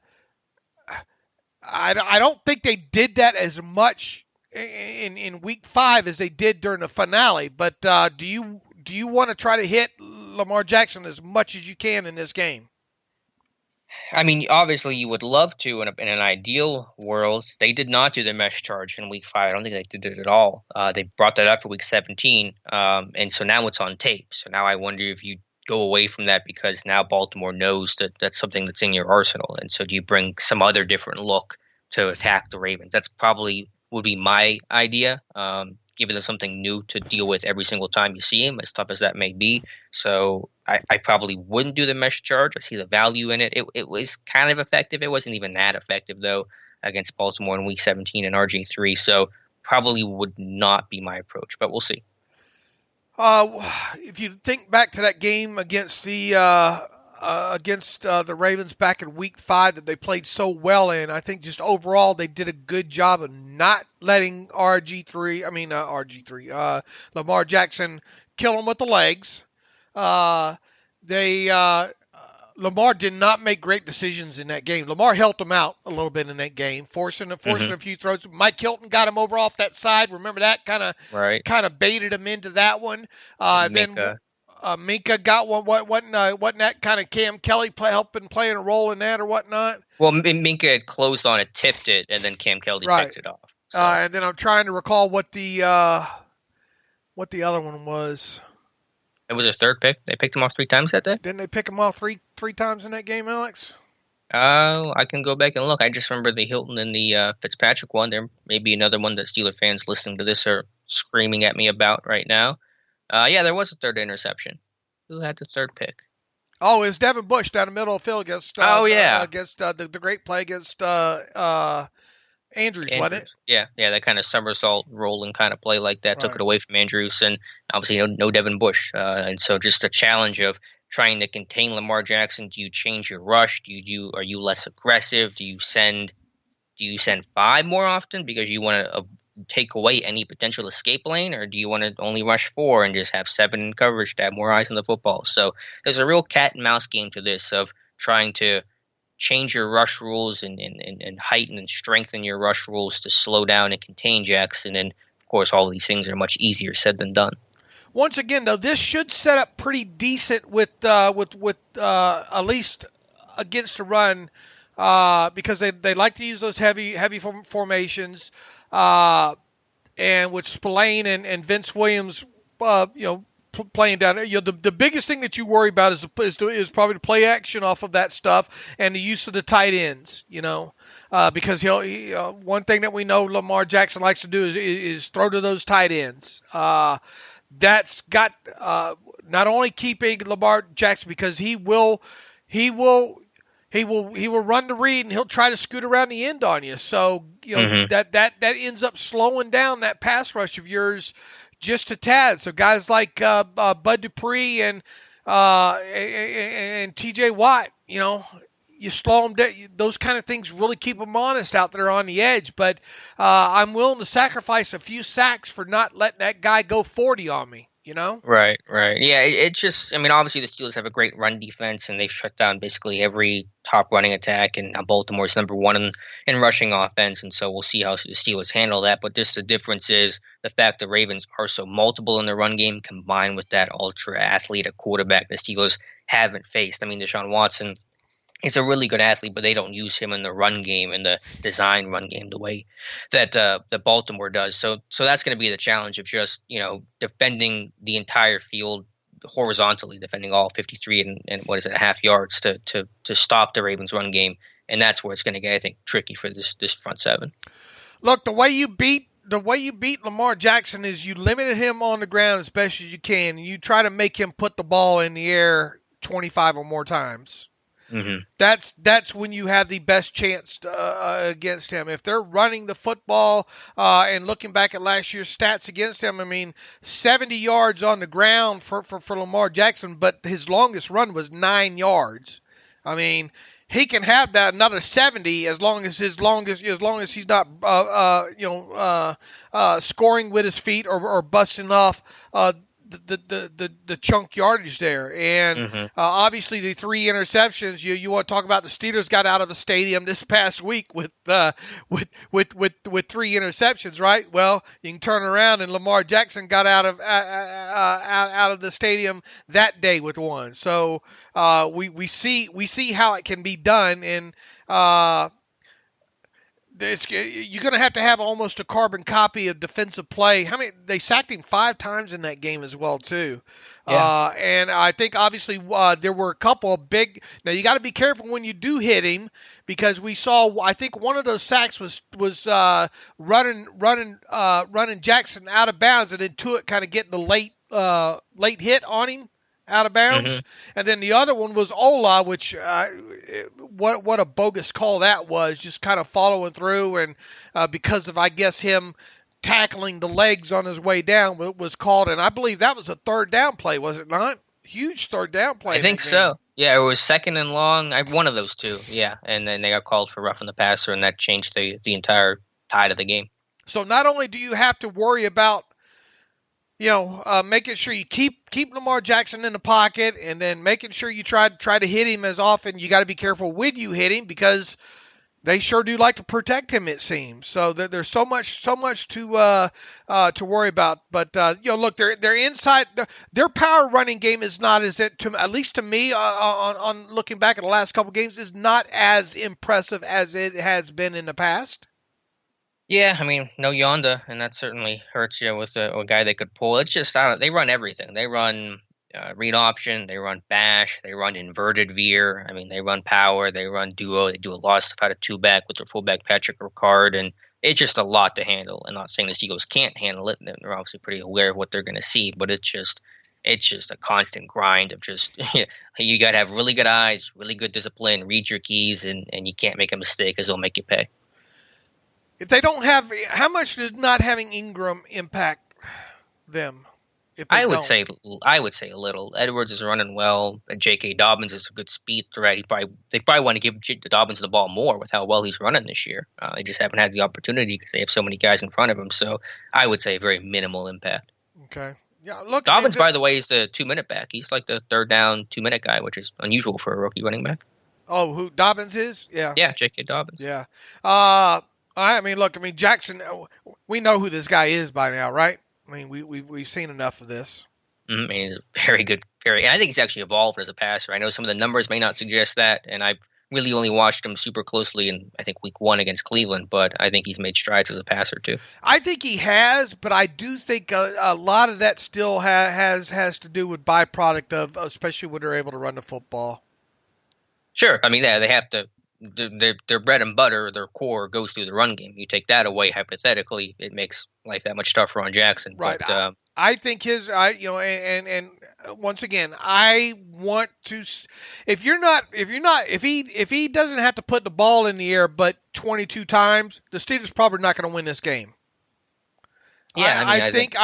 don't think they did that as much in Week 5 as they did during the finale. But do you want to try to hit Lamar Jackson as much as you can in this game? I mean, obviously you would love to in an ideal world. They did not do the mesh charge in Week 5. I don't think they did it at all. They brought that up for Week 17, and so now it's on tape. So now I wonder if you go away from that because now Baltimore knows that that's something that's in your arsenal. And so do you bring some other different look to attack the Ravens? That's probably would be my idea. Giving them something new to deal with every single time you see him, as tough as that may be. So I probably wouldn't do the mesh charge. I see the value in it. It was kind of effective. It wasn't even that effective, though, against Baltimore in Week 17 and RG3. So probably would not be my approach, but we'll see. If you think back to that game against the Ravens back in Week 5 that they played so well in, I think just overall they did a good job of not letting Lamar Jackson kill him with the legs. Lamar did not make great decisions in that game. Lamar helped him out a little bit in that game, forcing a few throws. Mike Hilton got him over off that side. Remember that kind of baited him into that one. Then Minka got one. Wasn't that kind of Cam Kelly helping playing a role in that or whatnot? Well, Minka had closed on it, tipped it, and then Cam Kelly picked it off. So. And then I'm trying to recall what the other one was. It was his third pick. They picked him off 3 times that day? Didn't they pick him off three times in that game, Alex? I can go back and look. I just remember the Hilton and the Fitzpatrick one. There may be another one that Steeler fans listening to this are screaming at me about right now. Yeah, there was a third interception. Who had the third pick? Oh, it was Devin Bush down the middle of the field against against the great play against Andrews, wasn't it? Yeah, that kind of somersault rolling kind of play like that took it away from Andrews, and obviously no Devin Bush, and so just a challenge of trying to contain Lamar Jackson? Do you change your rush? Are you less aggressive? Do you send 5 more often because you want to take away any potential escape lane, or do you want to only rush 4 and just have 7 in coverage to have more eyes on the football? So there's a real cat and mouse game to this of trying to change your rush rules and heighten and strengthen your rush rules to slow down and contain Jackson. And of course, all of these things are much easier said than done. Once again, though, this should set up pretty decent with at least against the run, because they like to use those heavy formations, and with Spillane and Vince Williams, playing down there. The biggest thing that you worry about is probably the play action off of that stuff and the use of the tight ends. Because one thing that we know Lamar Jackson likes to do is throw to those tight ends. That's got not only keeping Lamar Jackson, because he will run the read and he'll try to scoot around the end on you. So that ends up slowing down that pass rush of yours just a tad. So guys like Bud Dupree and T.J. Watt, you slow them down. Those kind of things really keep them honest out there on the edge. But I'm willing to sacrifice a few sacks for not letting that guy go 40 on me. Right. Yeah, it's just, obviously the Steelers have a great run defense, and they've shut down basically every top running attack, and Baltimore's number 1 in rushing offense, and so we'll see how the Steelers handle that. But just the difference is the fact the Ravens are so multiple in the run game, combined with that ultra athlete, a quarterback the Steelers haven't faced. Deshaun Watson, he's a really good athlete, but they don't use him in the run game, in the design run game, the way that Baltimore does. So that's going to be the challenge of just, defending the entire field horizontally, defending all 53 and what is it, a half yards to stop the Ravens run game. And that's where it's going to get, I think, tricky for this front seven. Look, the way you beat Lamar Jackson is you limited him on the ground as best as you can. And you try to make him put the ball in the air 25 or more times. Mm-hmm. That's when you have the best chance against him. If they're running the football, and looking back at last year's stats against him, 70 yards on the ground for Lamar Jackson, but his longest run was 9 yards. He can have that another 70 as long as he's not scoring with his feet or busting off the chunk yardage there. And obviously the 3 interceptions, you want to talk about the Steelers got out of the stadium this past week with 3 interceptions, right? Well, you can turn around and Lamar Jackson got out of the stadium that day with 1. So we see how it can be done. And you're going to have almost a carbon copy of defensive play. They sacked him 5 times in that game as well, too. Yeah. And I think obviously there were a couple of big. Now you got to be careful when you do hit him, because we saw, I think one of those sacks was running Jackson out of bounds, and then Tuitt kind of getting the late hit on him out of bounds. And then the other one was Ola, which what a bogus call that was, just kind of following through, and because of, I guess, him tackling the legs on his way down was called. And I believe that was a 3rd down play, was it not? Huge 3rd down play. I think so. Yeah, it was 2nd and long. One of those 2. Yeah, and then they got called for roughing the passer, and that changed the entire tide of the game. So not only do you have to worry about making sure you keep Lamar Jackson in the pocket, and then making sure you try to hit him as often. You got to be careful when you hit him, because they sure do like to protect him, it seems. So there's so much to worry about. But look, their inside, their power running game is not at least to me, on looking back at the last couple games, is not as impressive as it has been in the past. Yeah, no Yonda, and that certainly hurts you with a guy they could pull. It's just, they run everything. They run read option, they run bash, they run inverted veer. They run power, they run duo. They do a lot of stuff out of 2-back with their fullback Patrick Ricard, and it's just a lot to handle. I'm not saying the Eagles can't handle it, and they're obviously pretty aware of what they're going to see, but it's just a constant grind of just you got to have really good eyes, really good discipline, read your keys, and you can't make a mistake, because they'll make you pay. If they don't have, how much does not having Ingram impact them? if they I would don't? say a little. Edwards is running well, and J.K. Dobbins is a good speed threat. They probably want to give Dobbins the ball more with how well he's running this year. They just haven't had the opportunity because they have so many guys in front of him. So I would say a very minimal impact. Okay. Yeah. Look, Dobbins, by the way, is the 2-minute back. He's like the third down 2-minute guy, which is unusual for a rookie running back. Oh, who Dobbins is? Yeah. Yeah, J.K. Dobbins. Yeah. Look, Jackson. We know who this guy is by now, right? I mean, we've seen enough of this. I mean, he's very good. And I think he's actually evolved as a passer. I know some of the numbers may not suggest that, and I've really only watched him super closely in, I think, week 1 against Cleveland, but I think he's made strides as a passer too. I think he has, but I do think a lot of that still has to do with byproduct of, especially when they're able to run the football. Sure. I mean, yeah, they have to. Their bread and butter, their core goes through the run game. You take that away, hypothetically, it makes life that much tougher on Jackson. Right. But, I think and once again, I want to. If he doesn't have to put the ball in the air, but 22 times, the Steelers probably not going to win this game. Yeah, I think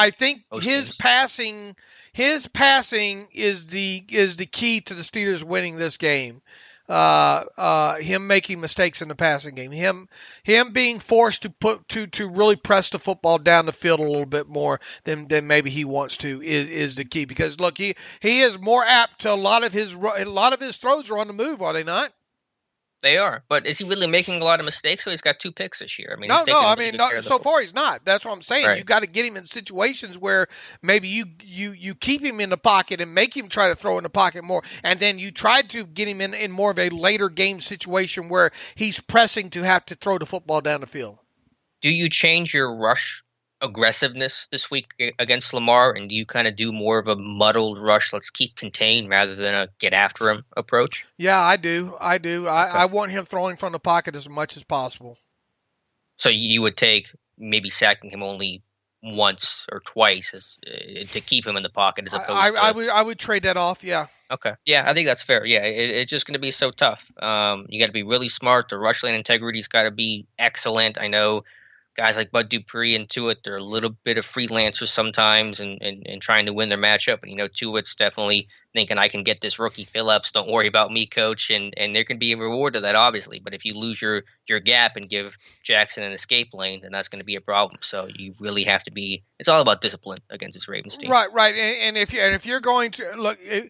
his teams. passing is the key to the Steelers winning this game. Him making mistakes in the passing game, him being forced to really press the football down the field a little bit more than maybe he wants to is the key. Because look, he is more apt to a lot of his throws are on the move, are they not? They are, but is he really making a lot of mistakes? So he's got 2 picks this year. I mean, so far he's not. That's what I'm saying. Right. You got to get him in situations where maybe you keep him in the pocket and make him try to throw in the pocket more, and then you try to get him in more of a later game situation where he's pressing to have to throw the football down the field. Do you change your rush aggressiveness this week against Lamar, and do you kind of do more of a muddled rush, let's keep contained, rather than a get after him approach? Yeah, I do. I want him throwing from the pocket as much as possible. So you would take maybe sacking him only once or twice to keep him in the pocket as opposed to... I would trade that off, yeah. Okay. Yeah, I think that's fair. Yeah, it's just going to be so tough. You got to be really smart. The rush lane integrity's got to be excellent. I know guys like Bud Dupree and Tuitt, they're a little bit of freelancers sometimes and trying to win their matchup. And, Tuitt's definitely thinking, I can get this rookie Phillips. Don't worry about me, coach. And there can be a reward to that, obviously. But if you lose your gap and give Jackson an escape lane, then that's going to be a problem. So you really have to be – it's all about discipline against this Ravens team. Right. And if you're going to – look, if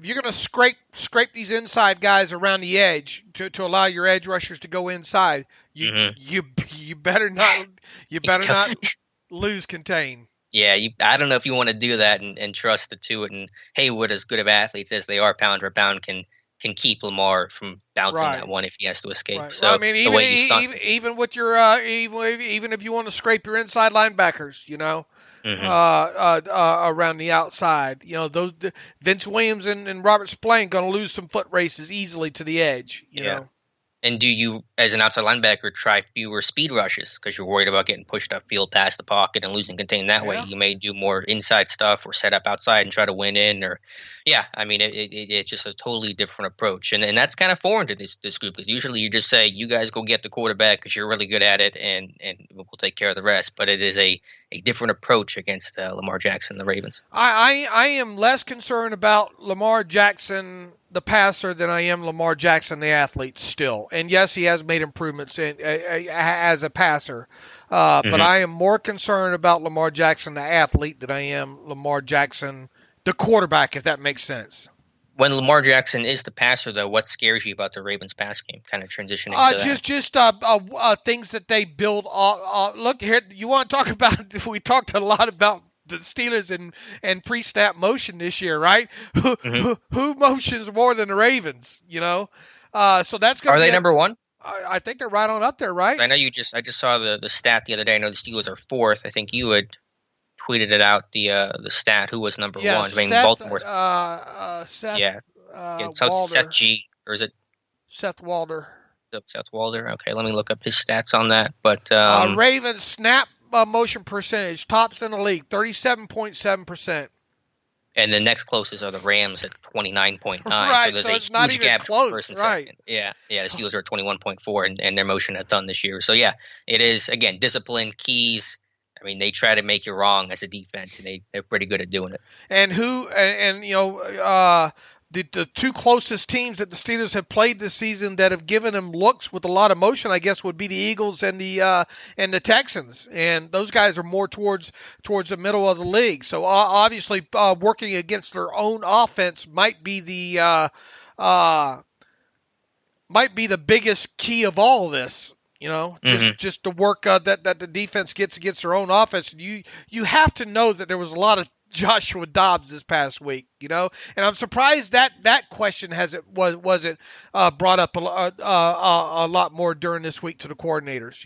you're going to scrape these inside guys around the edge to allow your edge rushers to go inside, you better not lose contain. Yeah, I don't know if you want to do that and trust the Tuitt and Haywood, as good of athletes as they are, pound for pound, can keep Lamar from bouncing that one if he has to escape. Right. So well, I mean, even with your even if you want to scrape your inside linebackers, around the outside, those Vince Williams and Robert Spillane going to lose some foot races easily to the edge. You know. And do you, as an outside linebacker, try fewer speed rushes because you're worried about getting pushed upfield past the pocket and losing contain that way? You may do more inside stuff or set up outside and try to win in. It's just a totally different approach. And that's kind of foreign to this group because usually you just say, you guys go get the quarterback because you're really good at it and we'll take care of the rest. But it is a different approach against Lamar Jackson, the Ravens. I am less concerned about Lamar Jackson, the passer, than I am Lamar Jackson, the athlete, still. And yes, he has made improvements as a passer. But I am more concerned about Lamar Jackson, the athlete, than I am Lamar Jackson, the quarterback, if that makes sense. When Lamar Jackson is the passer, though, what scares you about the Ravens pass game? Kind of transitioning to that. Just things that they build. Look here, you want to talk about? We talked a lot about the Steelers and pre-snap motion this year, right? Who motions more than the Ravens? So that's going to. Are they number one? I think they're right on up there, right? I know I just saw the stat the other day. I know the Steelers are fourth. I think you had tweeted it out, the stat. Who was number one? I mean, Baltimore. Seth. So Walder. Seth G, or is it Seth Walder? Seth Walder. Okay, let me look up his stats on that. But Ravens snap motion percentage tops in the league, 37.7%. And the next closest are the Rams at 29.9. Right, so there's so a it's not huge even gap close, first and right? second. Yeah. The Steelers are at 21.4, and their motion a ton this year. So yeah, it is again discipline, keys. I mean, they try to make you wrong as a defense, and they're pretty good at doing it. And the two closest teams that the Steelers have played this season that have given them looks with a lot of motion, I guess, would be the Eagles and the Texans. And those guys are more towards the middle of the league. So obviously, working against their own offense might be the biggest key of all of this. Just the work that the defense gets against their own offense. You have to know that there was a lot of Joshua Dobbs this past week, and I'm surprised that question wasn't brought up a lot more during this week to the coordinators,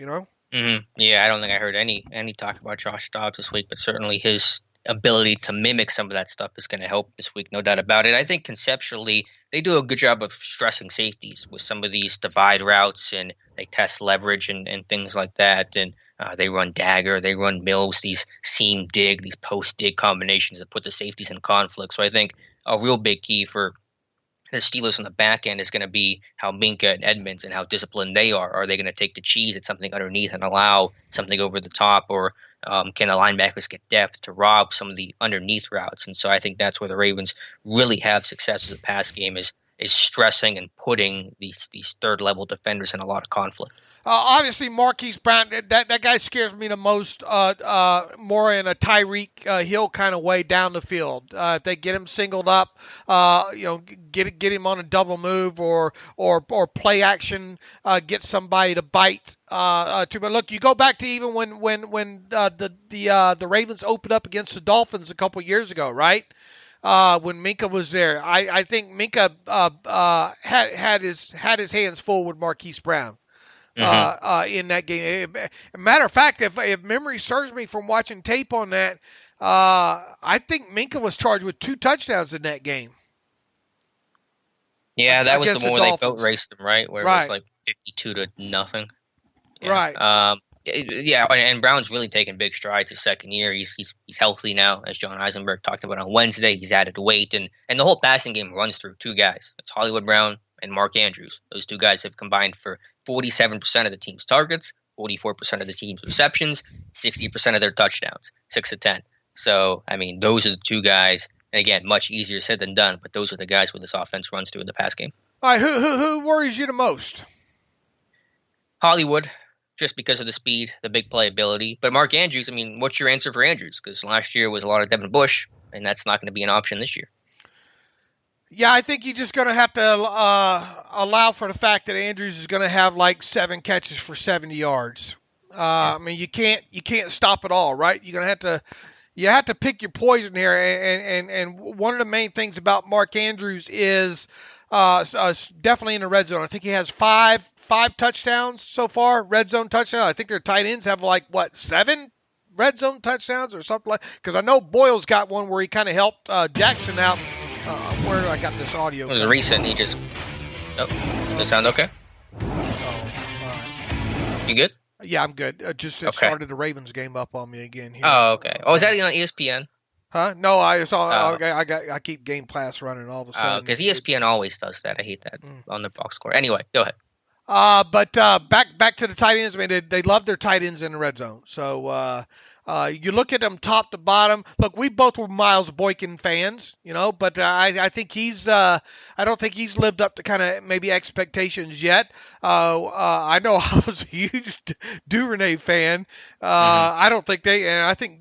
Mm-hmm. Yeah, I don't think I heard any talk about Josh Dobbs this week, but certainly his ability to mimic some of that stuff is going to help this week, no doubt about it. I think conceptually they do a good job of stressing safeties with some of these divide routes, and they test leverage and things like that. And they run dagger, they run mills, these seam dig, these post dig combinations that put the safeties in conflict. So I think a real big key for the Steelers on the back end is going to be how Minka and Edmunds and how disciplined they are. Are they going to take the cheese at something underneath and allow something over the top, or can the linebackers get depth to rob some of the underneath routes? And so I think that's where the Ravens really have success as a pass game is stressing and putting these third level defenders in a lot of conflict. Obviously, Marquise Brown, that guy scares me the most, more in a Tyreek Hill kind of way down the field. If they get him singled up, get him on a double move or play action, get somebody to bite. But look, you go back to even when the Ravens opened up against the Dolphins a couple years ago, right? When Minka was there, I think Minka had his hands full with Marquise Brown. In that game. Matter of fact, if memory serves me from watching tape on that, I think Minka was charged with 2 touchdowns in that game. Yeah, that was the one where they boat raced them, right? Where it was like 52-0. Yeah. Right. And Brown's really taken big strides his second year. He's healthy now, as John Eisenberg talked about on Wednesday. He's added weight, and the whole passing game runs through 2 guys. It's Hollywood Brown and Mark Andrews. Those 2 guys have combined for 47% of the team's targets, 44% of the team's receptions, 60% of their touchdowns, 6 of 10. So, I mean, those are the 2 guys. And again, much easier said than done, but those are the guys where this offense runs to in the pass game. All right, who worries you the most? Hollywood, just because of the speed, the big playability. But Mark Andrews, I mean, what's your answer for Andrews? Because last year was a lot of Devin Bush, and that's not going to be an option this year. Yeah, I think you're just going to have to allow for the fact that Andrews is going to have like 7 catches for 70 yards. I mean, you can't stop it all, right? You're going to have to pick your poison here. And one of the main things about Mark Andrews is definitely in the red zone. I think he has five touchdowns so far, red zone touchdowns. I think their tight ends have 7 red zone touchdowns or something like. Because I know Boyle's got one where he kind of helped Jackson out. Where I got this audio? It was recent. He just. Oh, does it sound okay? You good? Yeah, I'm good. It started the Ravens game up on me again here. Oh, okay. Oh, is that on ESPN? Huh? No, I saw. I keep Game Pass running all of a sudden. Because ESPN always does that. I hate that on the box score. Anyway, go ahead. But back to the tight ends. I mean, they love their tight ends in the red zone. So you look at them top to bottom. Look, we both were Miles Boykin fans, but I think I don't think he's lived up to kind of maybe expectations yet. I know I was a huge Duvernay fan. I don't think and I think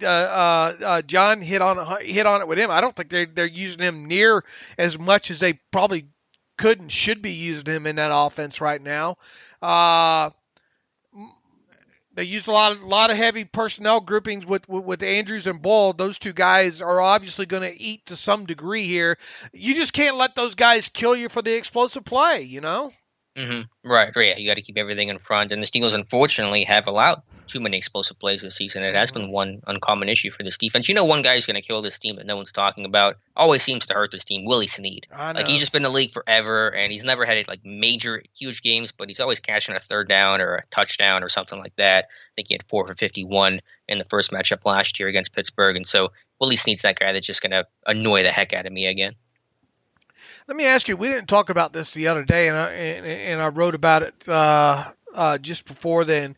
John hit on it with him. I don't think they're using him near as much as they probably could and should be using him in that offense right now. They used a lot of heavy personnel groupings with Andrews and Bull. Those 2 guys are obviously going to eat to some degree here. You just can't let those guys kill you for the explosive play, Mm-hmm. Right. Yeah, you got to keep everything in front. And the Steelers, unfortunately, have allowed too many explosive plays this season. It has been one uncommon issue for this defense. One guy who's going to kill this team that no one's talking about, always seems to hurt this team, Willie Snead. He's just been in the league forever, and he's never had major, huge games, but he's always catching a third down or a touchdown or something like that. I think he had 4 for 51 in the first matchup last year against Pittsburgh. And so Willie Snead's that guy that's just going to annoy the heck out of me again. Let me ask you, we didn't talk about this the other day, and I wrote about it just before then.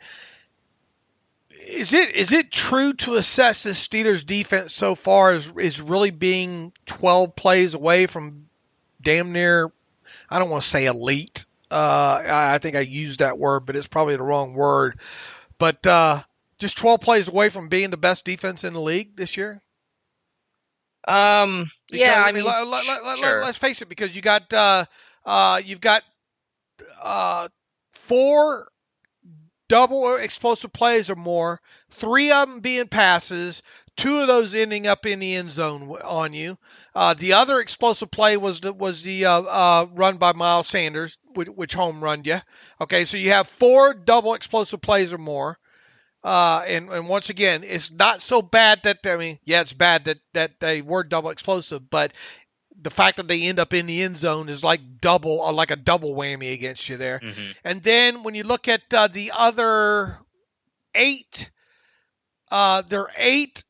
Is it true to assess the Steelers defense so far is really being 12 plays away from damn near, I don't want to say elite. I think I used that word, but it's probably the wrong word. But just 12 plays away from being the best defense in the league this year? Yeah, I mean, sure. Let's face it, because you've got 4 double explosive plays or more, 3 of them being passes, 2 of those ending up in the end zone on you. The other explosive play was the run by Miles Sanders, which home run you. Okay, so you have 4 double explosive plays or more. And once again, it's not so bad that, it's bad that they were double explosive, but the fact that they end up in the end zone is like a double whammy against you there. Mm-hmm. And then when you look at the other 8, there are 8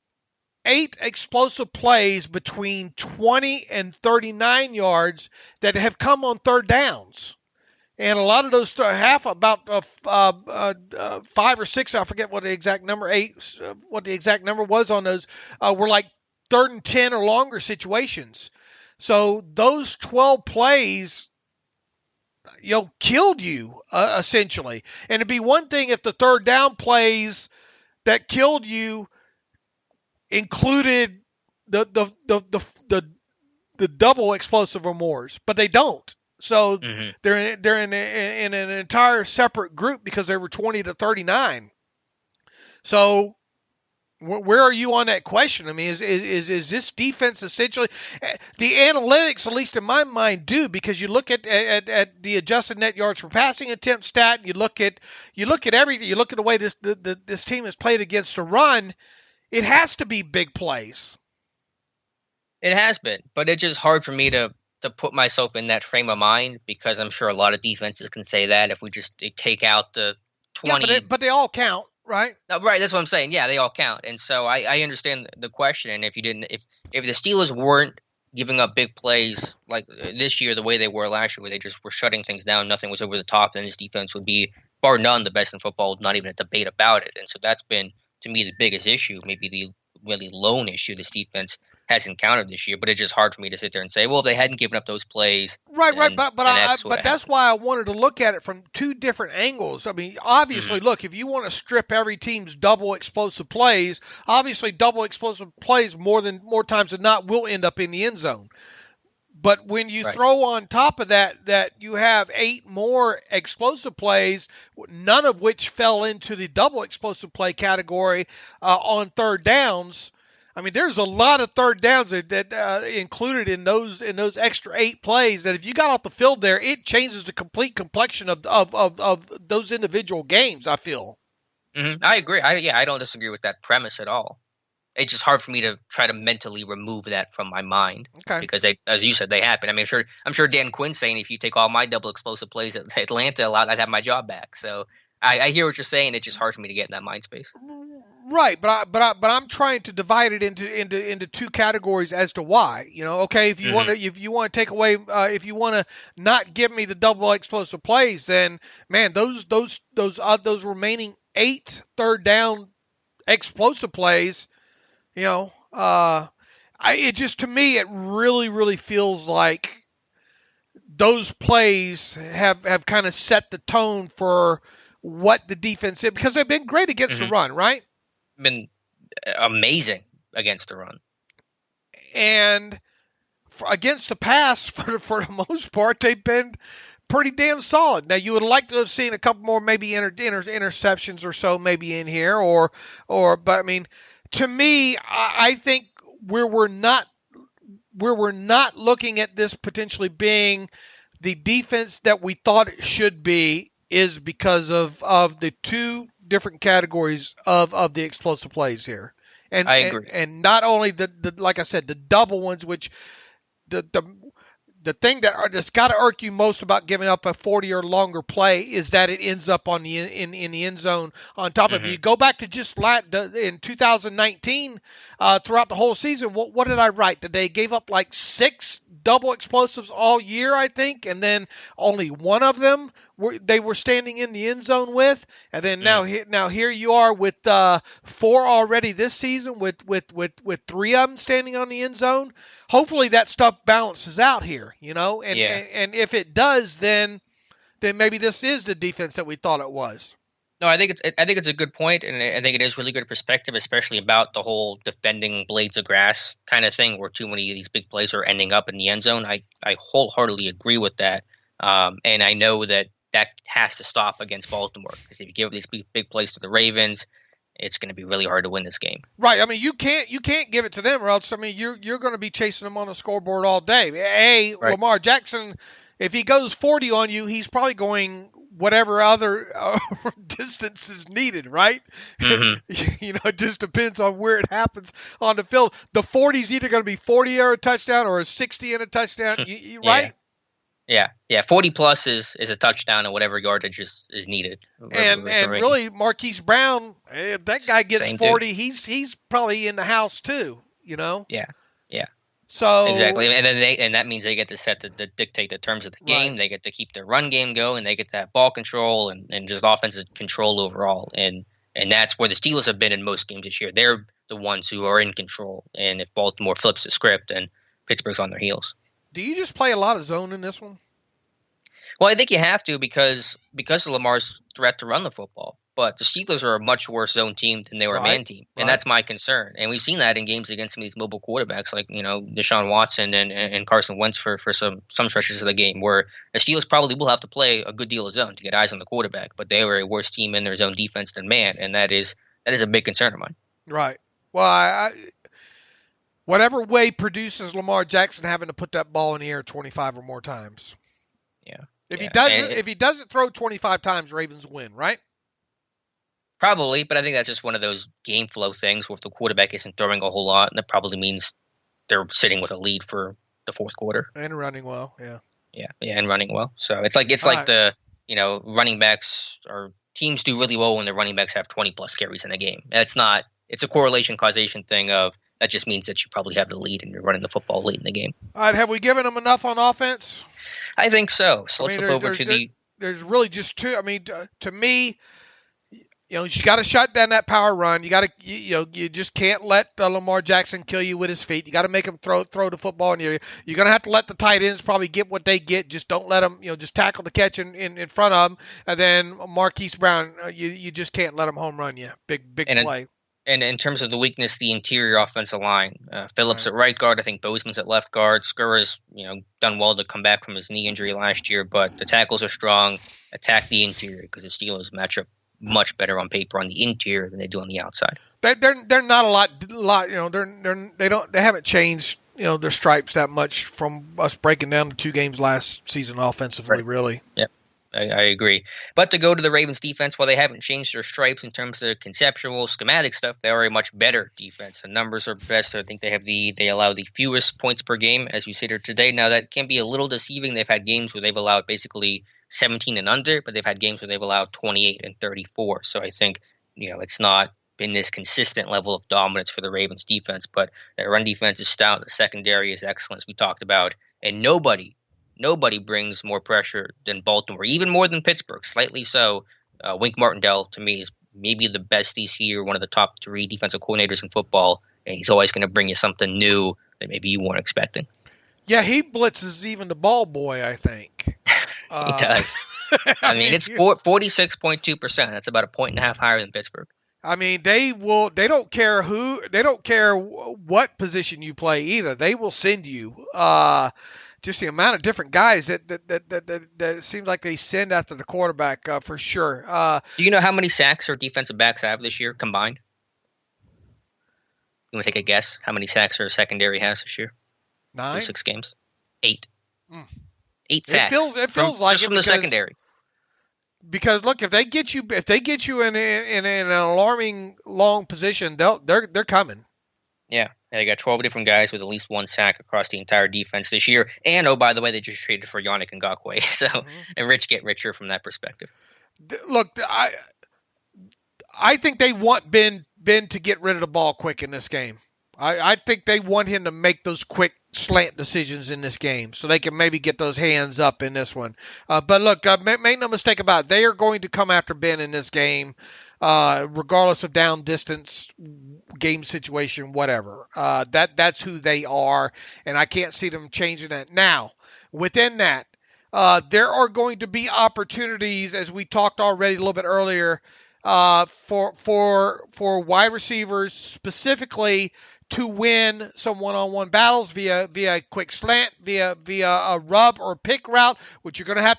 explosive plays between 20 and 39 yards that have come on third downs. And a lot of those, about 5 or 6, I forget what the exact number, 8, what the exact number was on those, were like 3rd and 10 or longer situations. So those 12 plays, killed you essentially. And it'd be one thing if the third down plays that killed you included the double explosive or mores, but they don't. So they're in an entire separate group because they were 20 to 39. So where are you on that question? I mean, is this defense essentially the analytics, at least in my mind, do, because you look at the adjusted net yards per passing attempt stat, you look at everything, you look at the way this team has played against the run, it has to be big plays. It has been, but it's just hard for me to put myself in that frame of mind, because I'm sure a lot of defenses can say that if we just take out the 20. Yeah, but they all count. Right. No, right. That's what I'm saying. Yeah, they all count. And so I understand the question. And if the Steelers weren't giving up big plays like this year, the way they were last year, where they just were shutting things down, nothing was over the top, then this defense would be, bar none, the best in football, not even a debate about it. And so that's been, to me, the biggest issue, maybe the really lone issue this defense has encountered this year. But it's just hard for me to sit there and say, well, if they hadn't given up those plays. Right. But that's why I wanted to look at it from 2 different angles. I mean, obviously, look, if you want to strip every team's double explosive plays, obviously double explosive plays more times than not will end up in the end zone. But when you throw on top of that you have 8 more explosive plays, none of which fell into the double explosive play category on third downs. I mean, there's a lot of third downs that included in those extra 8 plays that if you got off the field there, it changes the complete complexion of those individual games, I feel. Mm-hmm. I agree. I don't disagree with that premise at all. It's just hard for me to try to mentally remove that from my mind. Okay. Because as you said, they happen. I mean, I'm sure Dan Quinn's saying if you take all my double explosive plays at Atlanta a lot, I'd have my job back. So I hear what you're saying. It's just hard for me to get in that mind space. Right, but I'm trying to divide it into 2 categories as to why. Okay, if you want to take away, if you want to not give me the double explosive plays, then man, those remaining 8 third down explosive plays, it just, to me, it really feels like those plays have kind of set the tone for what the defense is, because they've been great against the run, right? Been amazing against the run, and against the pass, for the most part, they've been pretty damn solid. Now, you would like to have seen a couple more maybe interceptions or so maybe in here, but I mean, to me, I think where we're not looking at this potentially being the defense that we thought it should be is because of the 2 different categories of the explosive plays here. And I agree. And not only the like I said, the double ones, which the thing that's got to irk you most about giving up a 40 or longer play is that it ends up in the end zone on top of you. Go back to just in 2019, throughout the whole season, what did I write? That they gave up like 6 double explosives all year, I think, and then only one of them they were standing in the end zone with, and then now here you are with 4 already this season with 3 of them standing on the end zone. Hopefully that stuff balances out here, and if it does, then maybe this is the defense that we thought it was. No, I think it's a good point, and I think it is really good perspective, especially about the whole defending blades of grass kind of thing, where too many of these big plays are ending up in the end zone. I wholeheartedly agree with that, and I know that has to stop against Baltimore, because if you give these big plays to the Ravens, it's going to be really hard to win this game. Right. I mean, you can't give it to them, or else you're going to be chasing them on the scoreboard all day. Right. Lamar Jackson, if he goes 40 on you, he's probably going whatever other distance is needed, right? Mm-hmm. It just depends on where it happens on the field. The 40 is either going to be 40 or a touchdown or a 60 and a touchdown, right? Yeah. 40 plus is a touchdown, and whatever yardage is needed. And really, Marquise Brown, if that guy gets 40, he's probably in the house too, Yeah. So exactly, and that means they get to set to dictate the terms of the game. Right. They get to keep their run game going. They get to have ball control and just offensive control overall. And that's where the Steelers have been in most games this year. They're the ones who are in control. And if Baltimore flips the script, then Pittsburgh's on their heels. Do you just play a lot of zone in this one? Well, I think you have to because of Lamar's threat to run the football. But the Steelers are a much worse zone team than they were a man team. And that's my concern. And we've seen that in games against some of these mobile quarterbacks like, Deshaun Watson and Carson Wentz for some stretches of the game, where the Steelers probably will have to play a good deal of zone to get eyes on the quarterback. But they were a worse team in their zone defense than man. And that is a big concern of mine. Right. Well, whatever way produces Lamar Jackson having to put that ball in the air 25 or more times. Yeah. If he doesn't throw 25 times, Ravens win, right? Probably, but I think that's just one of those game flow things where if the quarterback isn't throwing a whole lot, that probably means they're sitting with a lead for the fourth quarter. And running well, yeah. Yeah, and running well. So it's like the running backs, or teams do really well when the running backs have 20 plus carries in a game. It's a correlation causation thing of that just means that you probably have the lead and you're running the football late in the game. All right, have we given them enough on offense? I think so. So let's flip over to the. There's really just two. I mean, to me. You got to shut down that power run. You got to, you just can't let Lamar Jackson kill you with his feet. You got to make him throw the football, and you're going to have to let the tight ends probably get what they get. Just don't let them, just tackle the catch in front of them. And then Marquise Brown, you just can't let him home run you. Big play. And in terms of the weakness, the interior offensive line, Phillips at right guard, I think Bozeman's at left guard. Skura's, done well to come back from his knee injury last year, but the tackles are strong. Attack the interior because the Steelers match up much better on paper on the interior than they do on the outside. They're not a lot. They haven't changed their stripes that much from us breaking down the 2 games last season offensively. Right. Really. Yep, I agree. But to go to the Ravens defense, while they haven't changed their stripes in terms of conceptual schematic stuff, they are a much better defense. The numbers are best. I think they allow the fewest points per game as we sit here today. Now that can be a little deceiving. They've had games where they've allowed basically 17 and under, but they've had games where they've allowed 28 and 34. So I think, it's not been this consistent level of dominance for the Ravens defense, but their run defense is stout. The secondary is excellent, as we talked about. And nobody brings more pressure than Baltimore, even more than Pittsburgh, slightly so. Wink Martindale, to me, is maybe the best this year, one of the top 3 defensive coordinators in football, and he's always going to bring you something new that maybe you weren't expecting. Yeah, he blitzes even the ball boy, I think. He does. I mean, it's 46.2%. That's about a point and a half higher than Pittsburgh. I mean, they don't care what position you play either. They will send you. Just the amount of different guys that seems like they send after the quarterback for sure. Do you know how many sacks our defensive backs have this year combined? You want to take a guess? How many sacks our secondary has this year? 9? Through 6 games. 8. 8 sacks. It feels like just from the secondary. Because look, if they get you in an alarming long position, they're coming. Yeah, they got 12 different guys with at least 1 sack across the entire defense this year. And by the way, they just traded for Yannick Ngakoue, so and rich get richer from that perspective. Look, I think they want Ben to get rid of the ball quick in this game. I think they want him to make those quick slant decisions in this game so they can maybe get those hands up in this one. But look, make no mistake about it. They are going to come after Ben in this game, regardless of down distance, game situation, whatever. That's who they are, and I can't see them changing that. Now, within that, there are going to be opportunities, as we talked already a little bit earlier, for wide receivers specifically to win some one-on-one battles via a quick slant, via a rub or pick route, which you're gonna have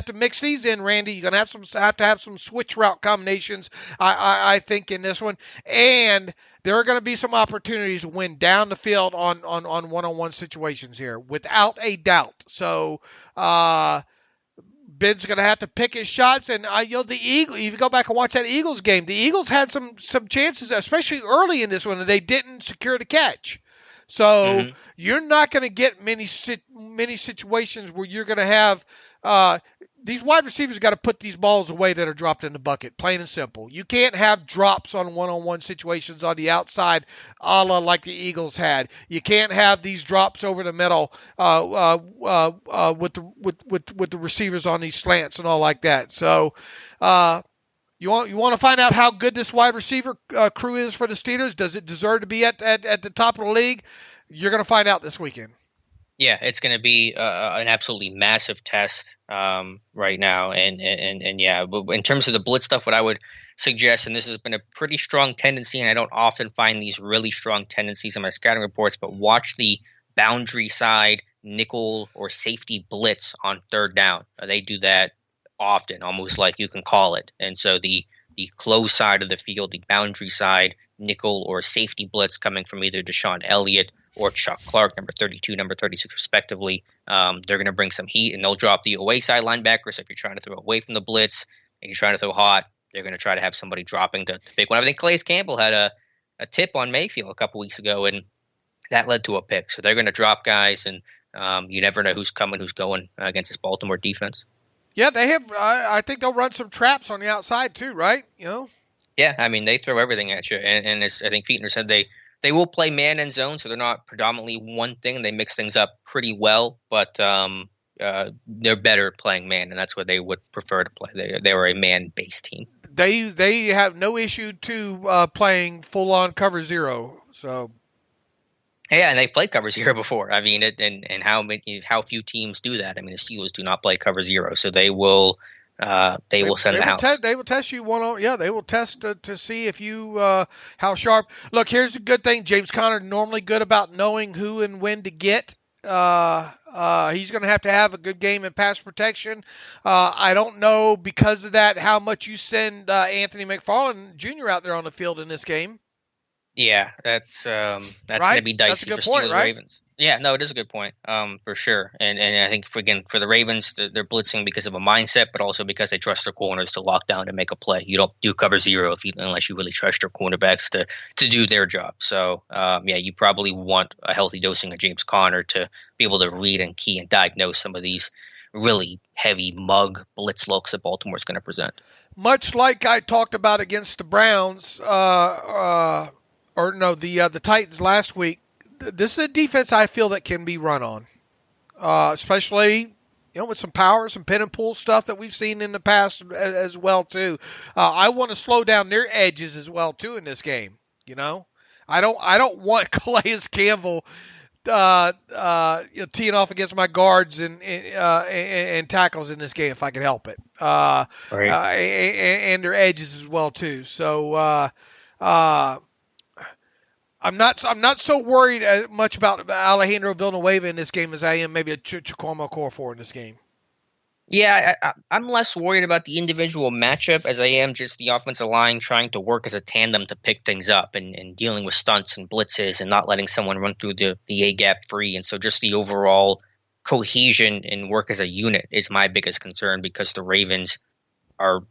to mix these in, Randy. You're gonna have to have some switch route combinations, I think, in this one, and there are going to be some opportunities to win down the field on one-on-one situations here, without a doubt. So Ben's going to have to pick his shots, and the Eagles. If you go back and watch that Eagles game, the Eagles had some chances, especially early in this one, and they didn't secure the catch. So you're not going to get many situations where you're going to have these wide receivers got to put these balls away that are dropped in the bucket, plain and simple. You can't have drops on one-on-one situations on the outside, a la like the Eagles had. You can't have these drops over the middle with the receivers on these slants and all like that. So you want to find out how good this wide receiver crew is for the Steelers? Does it deserve to be at the top of the league? You're going to find out this weekend. Yeah, it's going to be an absolutely massive test right now, and yeah, but in terms of the blitz stuff, what I would suggest, and this has been a pretty strong tendency, and I don't often find these really strong tendencies in my scouting reports, but watch the boundary side nickel or safety blitz on third down. They do that often, almost like you can call it, and so the close side of the field, the boundary side nickel or safety blitz coming from either Deshaun Elliott or Chuck Clark, number 32, number 36, respectively. They're going to bring some heat, and they'll drop the away side linebacker. So if you're trying to throw away from the blitz and you're trying to throw hot, they're going to try to have somebody dropping to pick one. I think Calais Campbell had a tip on Mayfield a couple weeks ago, and that led to a pick. So they're going to drop guys, and you never know who's coming, who's going against this Baltimore defense. Yeah, they have. I think they'll run some traps on the outside too, right? Yeah, I mean, they throw everything at you, and as I think Fichtner said, they will play man and zone, so they're not predominantly one thing. They mix things up pretty well, but they're better playing man, and that's what they would prefer to play. They were a man-based team. They have no issue to playing full-on cover zero. So yeah, and they've played cover zero before. I mean, and how few teams do that? I mean, the Steelers do not play cover zero, so they will. They will send the house. They will test you one on. Yeah, they will test to see if you how sharp. Look, here's the good thing. James Conner normally good about knowing who and when to get. He's going to have a good game in pass protection. I don't know because of that how much you send Anthony McFarland Jr. out there on the field in this game. Yeah, that's right? Going to be dicey for Steelers Ravens. Yeah, no, it is a good point, for sure. And I think for the Ravens, they're blitzing because of a mindset, but also because they trust their corners to lock down and make a play. You don't do cover zero unless you really trust your cornerbacks to do their job. So yeah, you probably want a healthy dosing of James Conner to be able to read and key and diagnose some of these really heavy mug blitz looks that Baltimore's going to present. Much like I talked about against the Browns. The Titans last week. This is a defense I feel that can be run on, especially with some power, some pin and pull stuff that we've seen in the past as well too. I want to slow down their edges as well too in this game. I don't want Calais Campbell teeing off against my guards and tackles in this game if I can help it. Right. And their edges as well too. So. I'm not so worried much about Alejandro Villanueva in this game as I am maybe a Chikwama Okorafor in this game. Yeah, I'm less worried about the individual matchup as I am just the offensive line trying to work as a tandem to pick things up and dealing with stunts and blitzes and not letting someone run through the A-gap free. And so just the overall cohesion and work as a unit is my biggest concern because the Ravens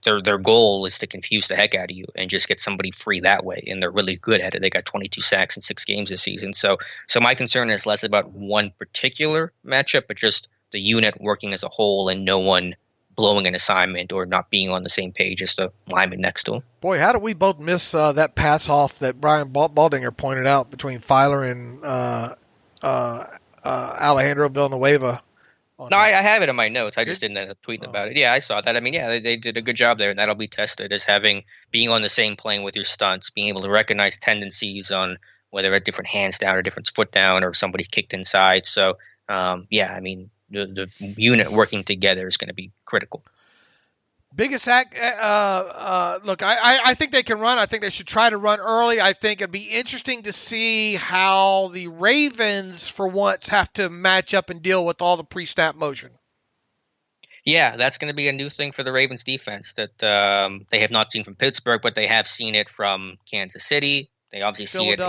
their goal is to confuse the heck out of you and just get somebody free that way, and they're really good at it. They got 22 sacks in 6 games this season. So my concern is less about one particular matchup, but just the unit working as a whole and no one blowing an assignment or not being on the same page as the lineman next to him. Boy, how did we both miss that pass off that Brian Baldinger pointed out between Filer and Alejandro Villanueva? No, I have it in my notes. I just didn't end up tweeting about it. Yeah, I saw that. I mean, yeah, they did a good job there, and that'll be tested as being on the same plane with your stunts, being able to recognize tendencies on whether a different hands down or different foot down or if somebody's kicked inside. So, yeah, I mean, the unit working together is going to be critical. Biggest act, look, I think they can run. I think they should try to run early. I think it'd be interesting to see how the Ravens, for once, have to match up and deal with all the pre-snap motion. Yeah, that's going to be a new thing for the Ravens defense that they have not seen from Pittsburgh, but they have seen it from Kansas City. They obviously see it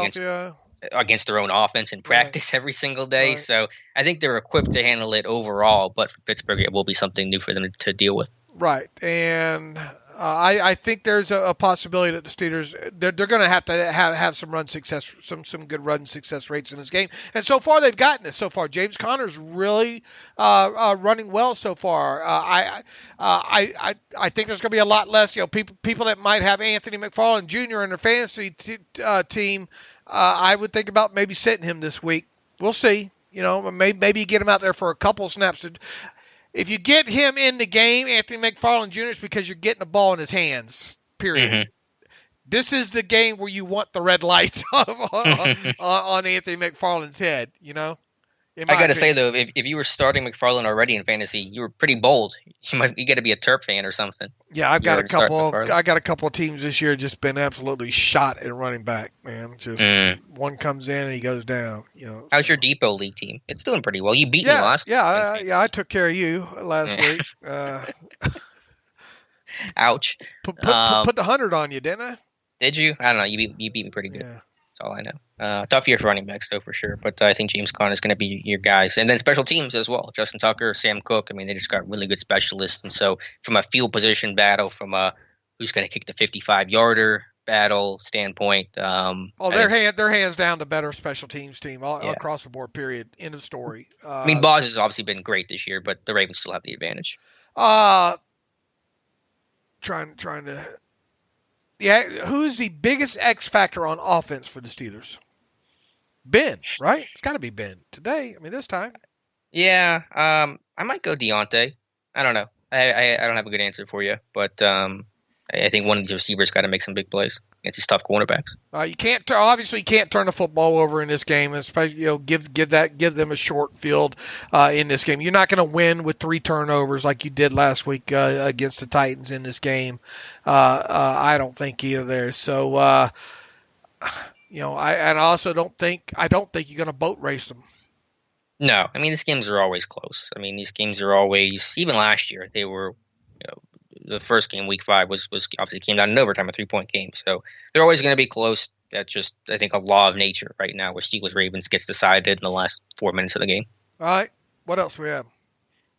against their own offense in practice every single day. Right. So I think they're equipped to handle it overall, but for Pittsburgh, it will be something new for them to deal with. Right, and I think there's a possibility that the Steelers they're going to have some run success, some good run success rates in this game, and so far they've gotten it. So far, James Conner's really running well so far. I think there's going to be a lot less, people that might have Anthony McFarland Jr. in their fantasy team. I would think about maybe sitting him this week. We'll see. Maybe get him out there for a couple snaps. If you get him in the game, Anthony McFarland Jr., it's because you're getting the ball in his hands, period. Mm-hmm. This is the game where you want the red light on Anthony McFarland's head, I got to say, though, if you were starting McFarland already in fantasy, you were pretty bold. You got to be a Terp fan or something. Yeah, I got a couple of teams this year just been absolutely shot at running back, man. Just one comes in and he goes down. How's your Depot League team? It's doing pretty well. You beat me last. Yeah, I took care of you last week. Ouch. Put the 100 on you, didn't I? Did you? I don't know. You beat me pretty good. Yeah. That's all I know. Tough year for running backs, though, for sure. But I think James Conner is going to be your guys. And then special teams as well. Justin Tucker, Sam Cook. I mean, they just got really good specialists. And so from a field position battle, from a who's going to kick the 55-yarder battle standpoint. They're hands down the better special teams team across the board, period. End of story. I mean, Boz has obviously been great this year, but the Ravens still have the advantage. Trying to... Yeah, who's the biggest X factor on offense for the Steelers? Ben, right? It's got to be Ben today. I mean, this time. Yeah, I might go Deontay. I don't know. I don't have a good answer for you, but I think one of the receivers got to make some big plays against these tough cornerbacks. You can't turn the football over in this game, especially give them a short field in this game. You're not going to win with 3 turnovers like you did last week against the Titans in this game. I don't think either there. So I also don't think you're going to boat race them. No, I mean these games are always close. I mean these games are always, even last year they were. The first game, Week 5, was obviously came down in overtime, a 3-point game. So they're always going to be close. That's just, I think, a law of nature right now, where Steelers-Ravens gets decided in the last 4 minutes of the game. All right. What else we have?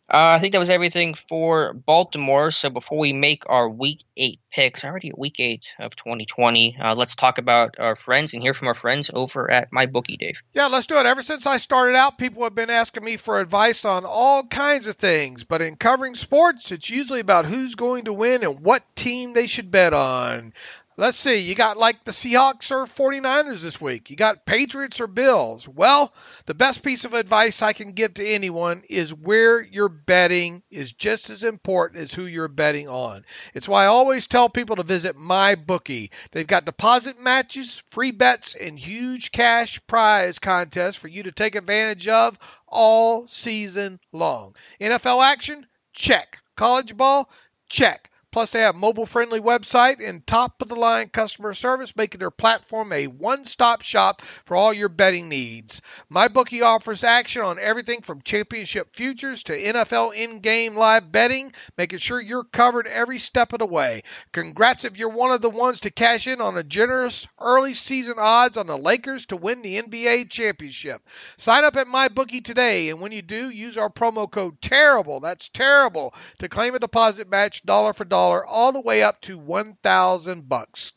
I think that was everything for Baltimore. So before we make our Week 8 picks, already at Week 8 of 2020, let's talk about our friends and hear from our friends over at MyBookie, Dave. Yeah, let's do it. Ever since I started out, people have been asking me for advice on all kinds of things. But in covering sports, it's usually about who's going to win and what team they should bet on. Let's see. You got like the Seahawks or 49ers this week. You got Patriots or Bills. Well, the best piece of advice I can give to anyone is where you're betting is just as important as who you're betting on. It's why I always tell people to visit MyBookie. They've got deposit matches, free bets, and huge cash prize contests for you to take advantage of all season long. NFL action? Check. College ball? Check. Plus, they have a mobile-friendly website and top-of-the-line customer service, making their platform a one-stop shop for all your betting needs. MyBookie offers action on everything from championship futures to NFL in-game live betting, making sure you're covered every step of the way. Congrats if you're one of the ones to cash in on a generous early season odds on the Lakers to win the NBA championship. Sign up at MyBookie today, and when you do, use our promo code TERRIBLE, that's terrible, to claim a deposit match dollar for dollar all the way up to $1,000.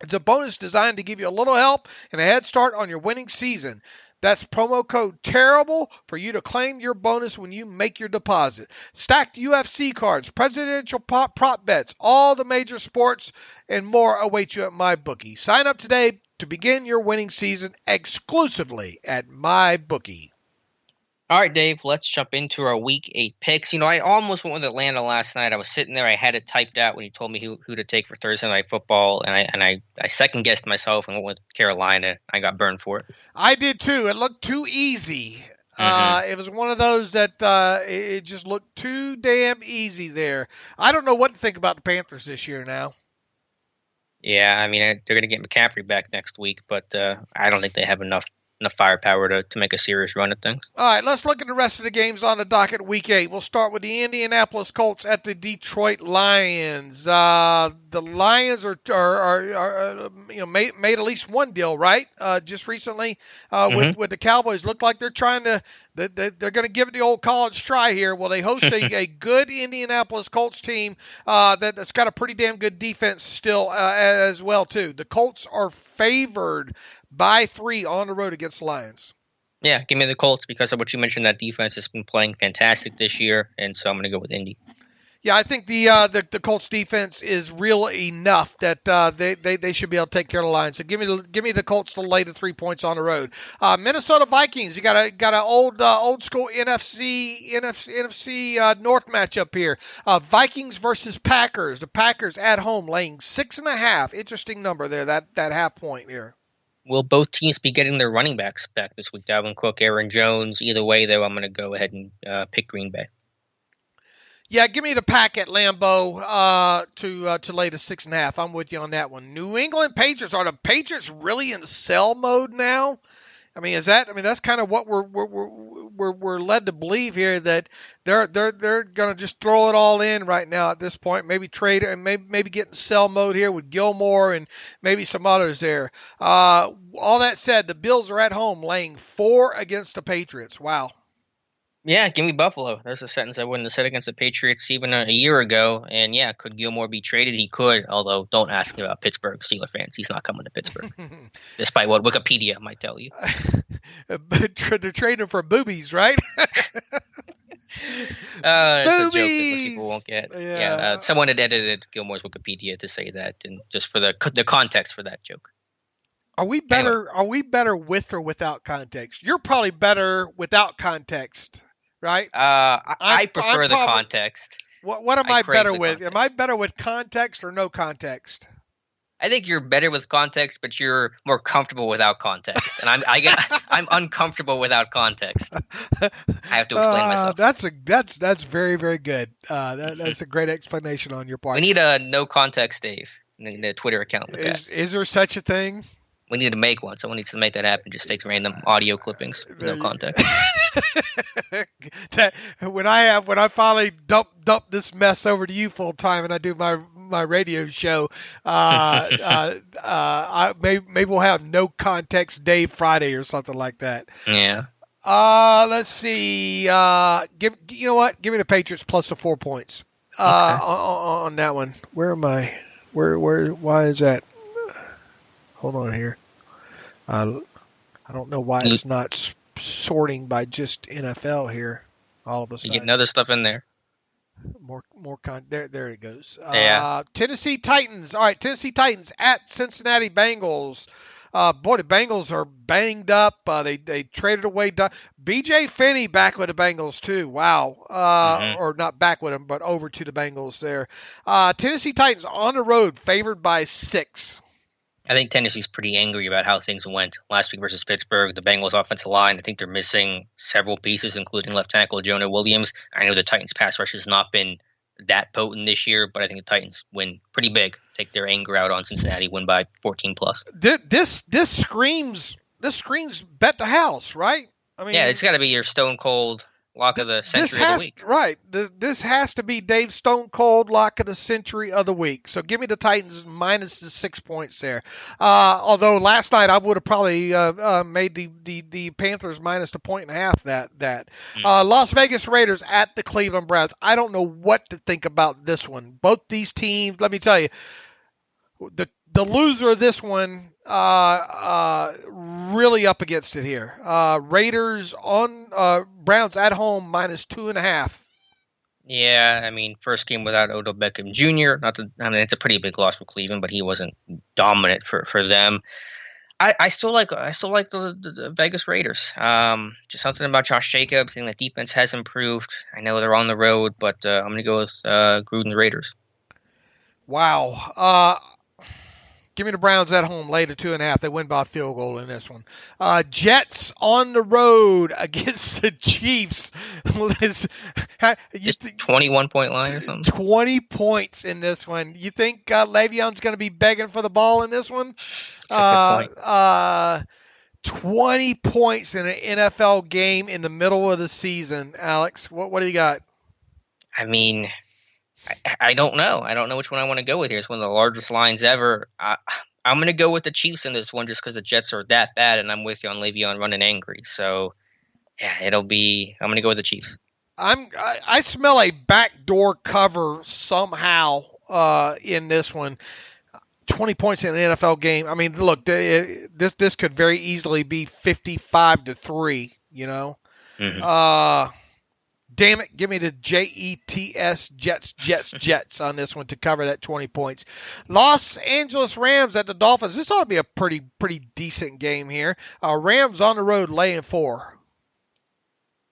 It's a bonus designed to give you a little help and a head start on your winning season. That's promo code TERRIBLE for you to claim your bonus when you make your deposit. Stacked UFC cards, presidential prop bets, all the major sports, and more await you at MyBookie. Sign up today to begin your winning season exclusively at MyBookie. All right, Dave, let's jump into our Week 8 picks. I almost went with Atlanta last night. I was sitting there. I had it typed out when you told me who to take for Thursday Night Football, and I second-guessed myself and went with Carolina. I got burned for it. I did, too. It looked too easy. It was one of those that it just looked too damn easy there. I don't know what to think about the Panthers this year now. Yeah, I mean, they're going to get McCaffrey back next week, but I don't think they have enough firepower to make a serious run at things. All right, let's look at the rest of the games on the docket Week 8. We'll start with the Indianapolis Colts at the Detroit Lions. The Lions are made at least one deal, right? Just recently with the Cowboys. Look like they're trying to they're going to give it the old college try here. Well, they host a good Indianapolis Colts team that's got a pretty damn good defense still as well too. The Colts are favored by 3 on the road against the Lions. Yeah, give me the Colts because of what you mentioned. That defense has been playing fantastic this year, and so I'm going to go with Indy. Yeah, I think the Colts defense is real enough that they should be able to take care of the Lions. So give me the Colts to lay the 3 points on the road. Minnesota Vikings, you got an old school NFC North matchup here. Vikings versus Packers. The Packers at home laying 6.5. Interesting number there. That half point here. Will both teams be getting their running backs back this week? Dalvin Cook, Aaron Jones. Either way, though, I'm going to go ahead and pick Green Bay. Yeah, give me the Pack at Lambeau to lay the 6.5. I'm with you on that one. New England Patriots. Are the Patriots really in sell mode now? That's kind of what we're led to believe here, that they're going to just throw it all in right now at this point. Maybe trade and maybe get in sell mode here with Gilmore and maybe some others there. All that said, the Bills are at home laying 4 against the Patriots. Wow. Yeah, give me Buffalo. There's a sentence I wouldn't have said against the Patriots even a year ago. And yeah, could Gilmore be traded? He could, although don't ask me about Pittsburgh Steelers fans. He's not coming to Pittsburgh, despite what Wikipedia might tell you. But they're trading for boobies, right? It's a joke that most people won't get. Yeah, someone had edited Gilmore's Wikipedia to say that, and just for the context for that joke. Are we better? Anyway. Are we better with or without context? You're probably better without context, right? I prefer the context. What am I better with? Context. Am I better with context or no context? I think you're better with context, but you're more comfortable without context, and I'm uncomfortable without context. I have to explain myself. That's very, very good. That's a great explanation on your part. We need a no context Dave in the Twitter account. Is there such a thing? We need to make one. Someone needs to make that happen. Just takes random audio clippings with no context. When I finally dump this mess over to you full time and I do my radio show, maybe we'll have no context Dave Friday or something like that. Yeah. Let's see. You know what? Give me the Patriots plus the 4 points. Okay. On that one. Where am I? Why is that? Hold on here. I don't know why it's not sorting by just NFL here. All of a sudden, you're getting other stuff in there. More there it goes. Yeah. Tennessee Titans. All right, Tennessee Titans at Cincinnati Bengals. Boy, the Bengals are banged up. They traded away B.J. Finney back with the Bengals too. Wow. Or not back with them, but over to the Bengals there. Tennessee Titans on the road, favored by 6. I think Tennessee's pretty angry about how things went last week versus Pittsburgh. The Bengals offensive line, I think they're missing several pieces, including left tackle Jonah Williams. I know the Titans pass rush has not been that potent this year, but I think the Titans win pretty big. Take their anger out on Cincinnati, win by 14 plus. This screams bet the house, right? I mean, yeah, it's got to be your stone cold lock of the century of the week. Right. This has to be Dave's stone cold lock of the century of the week. So give me the Titans minus the 6 points there. Although last night I would have probably made the Panthers minus the 1.5 that. Las Vegas Raiders at the Cleveland Browns. I don't know what to think about this one. Both these teams, let me tell you, the loser of this one really up against it here. Raiders on Browns at home -2.5. Yeah, I mean, first game without Odell Beckham Jr. It's a pretty big loss for Cleveland, but he wasn't dominant for them. I still like the Vegas Raiders. Just something about Josh Jacobs. I think the defense has improved. I know they're on the road, but I'm going to go with Gruden Raiders. Wow. Give me the Browns at home, later 2.5. They win by a field goal in this one. Jets on the road against the Chiefs. Just 21-point line or something? 20 points in this one. You think Le'Veon's going to be begging for the ball in this one? That's a good point. 20 points in an NFL game in the middle of the season. Alex, what do you got? I mean, I don't know. I don't know which one I want to go with here. It's one of the largest lines ever. I'm going to go with the Chiefs in this one just because the Jets are that bad, and I'm with you on Le'Veon running angry. So, yeah, I'm going to go with the Chiefs. I smell a backdoor cover somehow in this one. 20 points in an NFL game. I mean, look, this could very easily be 55-3. You know. Mm-hmm. Damn it, give me the Jets on this one to cover that 20 points. Los Angeles Rams at the Dolphins. This ought to be a pretty decent game here. Rams on the road laying 4.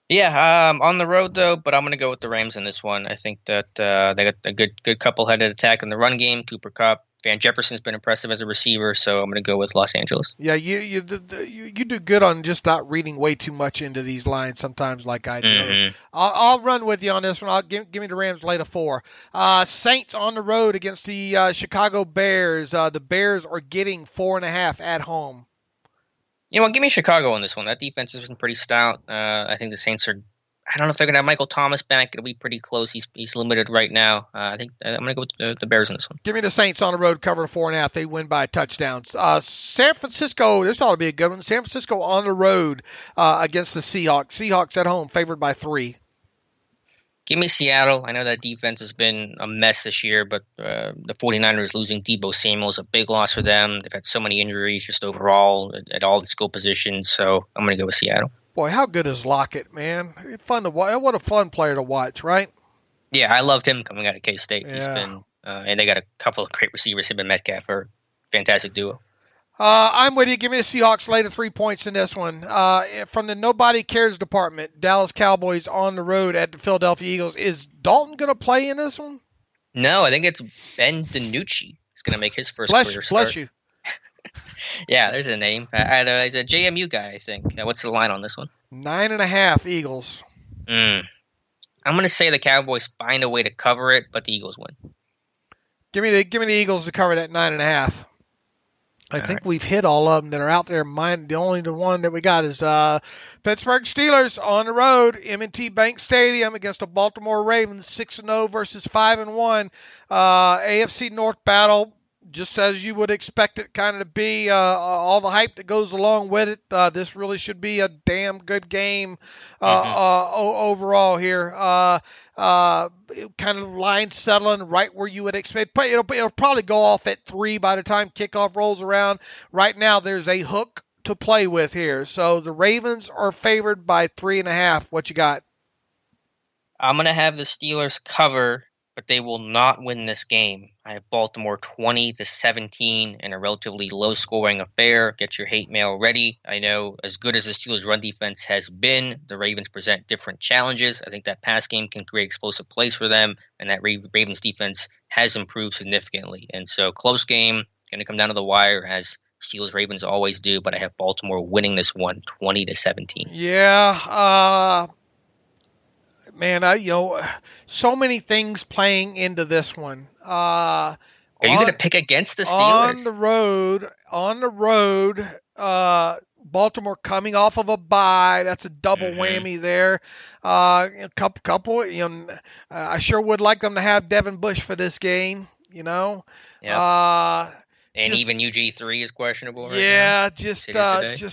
Yeah, on the road though, but I'm going to go with the Rams in this one. I think that they got a good couple-headed attack in the run game. Cooper Kupp, Van Jefferson's been impressive as a receiver, so I'm going to go with Los Angeles. Yeah, you do good on just not reading way too much into these lines sometimes, like I do. Mm-hmm. I'll run with you on this one. Give me the Rams later 4. Saints on the road against the Chicago Bears. The Bears are getting 4.5 at home. You know what? Give me Chicago on this one. That defense has been pretty stout. I think the Saints are. I don't know if they're going to have Michael Thomas back. It'll be pretty close. He's limited right now. I think I'm going to go with the Bears on this one. Give me the Saints on the road, cover 4.5. They win by touchdowns. San Francisco, this ought to be a good one. San Francisco on the road against the Seahawks. Seahawks at home, favored by 3. Give me Seattle. I know that defense has been a mess this year, but the 49ers losing Deebo Samuel is a big loss for them. They've had so many injuries just overall at all the skill positions, so I'm going to go with Seattle. Boy, how good is Lockett, man? It's fun to watch. What a fun player to watch, right? Yeah, I loved him coming out of K-State. Yeah. He's been, and they got a couple of great receivers. Him and Metcalf are a fantastic duo. I'm with you. Give me the Seahawks later 3 points in this one. From the Nobody Cares department, Dallas Cowboys on the road at the Philadelphia Eagles. Is Dalton going to play in this one? No, I think it's Ben DiNucci. He's going to make his first career start. Bless you. Yeah, there's a name. He's a JMU guy, I think. What's the line on this one? 9.5 Eagles. I'm going to say the Cowboys find a way to cover it, but the Eagles win. Give me the Eagles to cover that 9.5. I think we've hit all of them that are out there. The only one that we got is Pittsburgh Steelers on the road, M&T Bank Stadium against the Baltimore Ravens, 6-0 versus 5-1. AFC North battle, just as you would expect it kind of to be. All the hype that goes along with it. This really should be a damn good game overall here. Kind of line settling right where you would expect. It'll probably go off at 3 by the time kickoff rolls around. Right now, there's a hook to play with here. So the Ravens are favored by 3.5. What you got? I'm going to have the Steelers cover, but they will not win this game. I have Baltimore 20-17 in a relatively low-scoring affair. Get your hate mail ready. I know as good as the Steelers' run defense has been, the Ravens present different challenges. I think that pass game can create explosive plays for them, and that Ravens defense has improved significantly. And so close game, going to come down to the wire as Steelers-Ravens always do, but I have Baltimore winning this one 20-17. Yeah, man, so many things playing into this one. Are you going to pick against the Steelers? On the road, Baltimore coming off of a bye. That's a double whammy there. A couple. I sure would like them to have Devin Bush for this game. Yep. And even UG3 is questionable right now. Yeah, just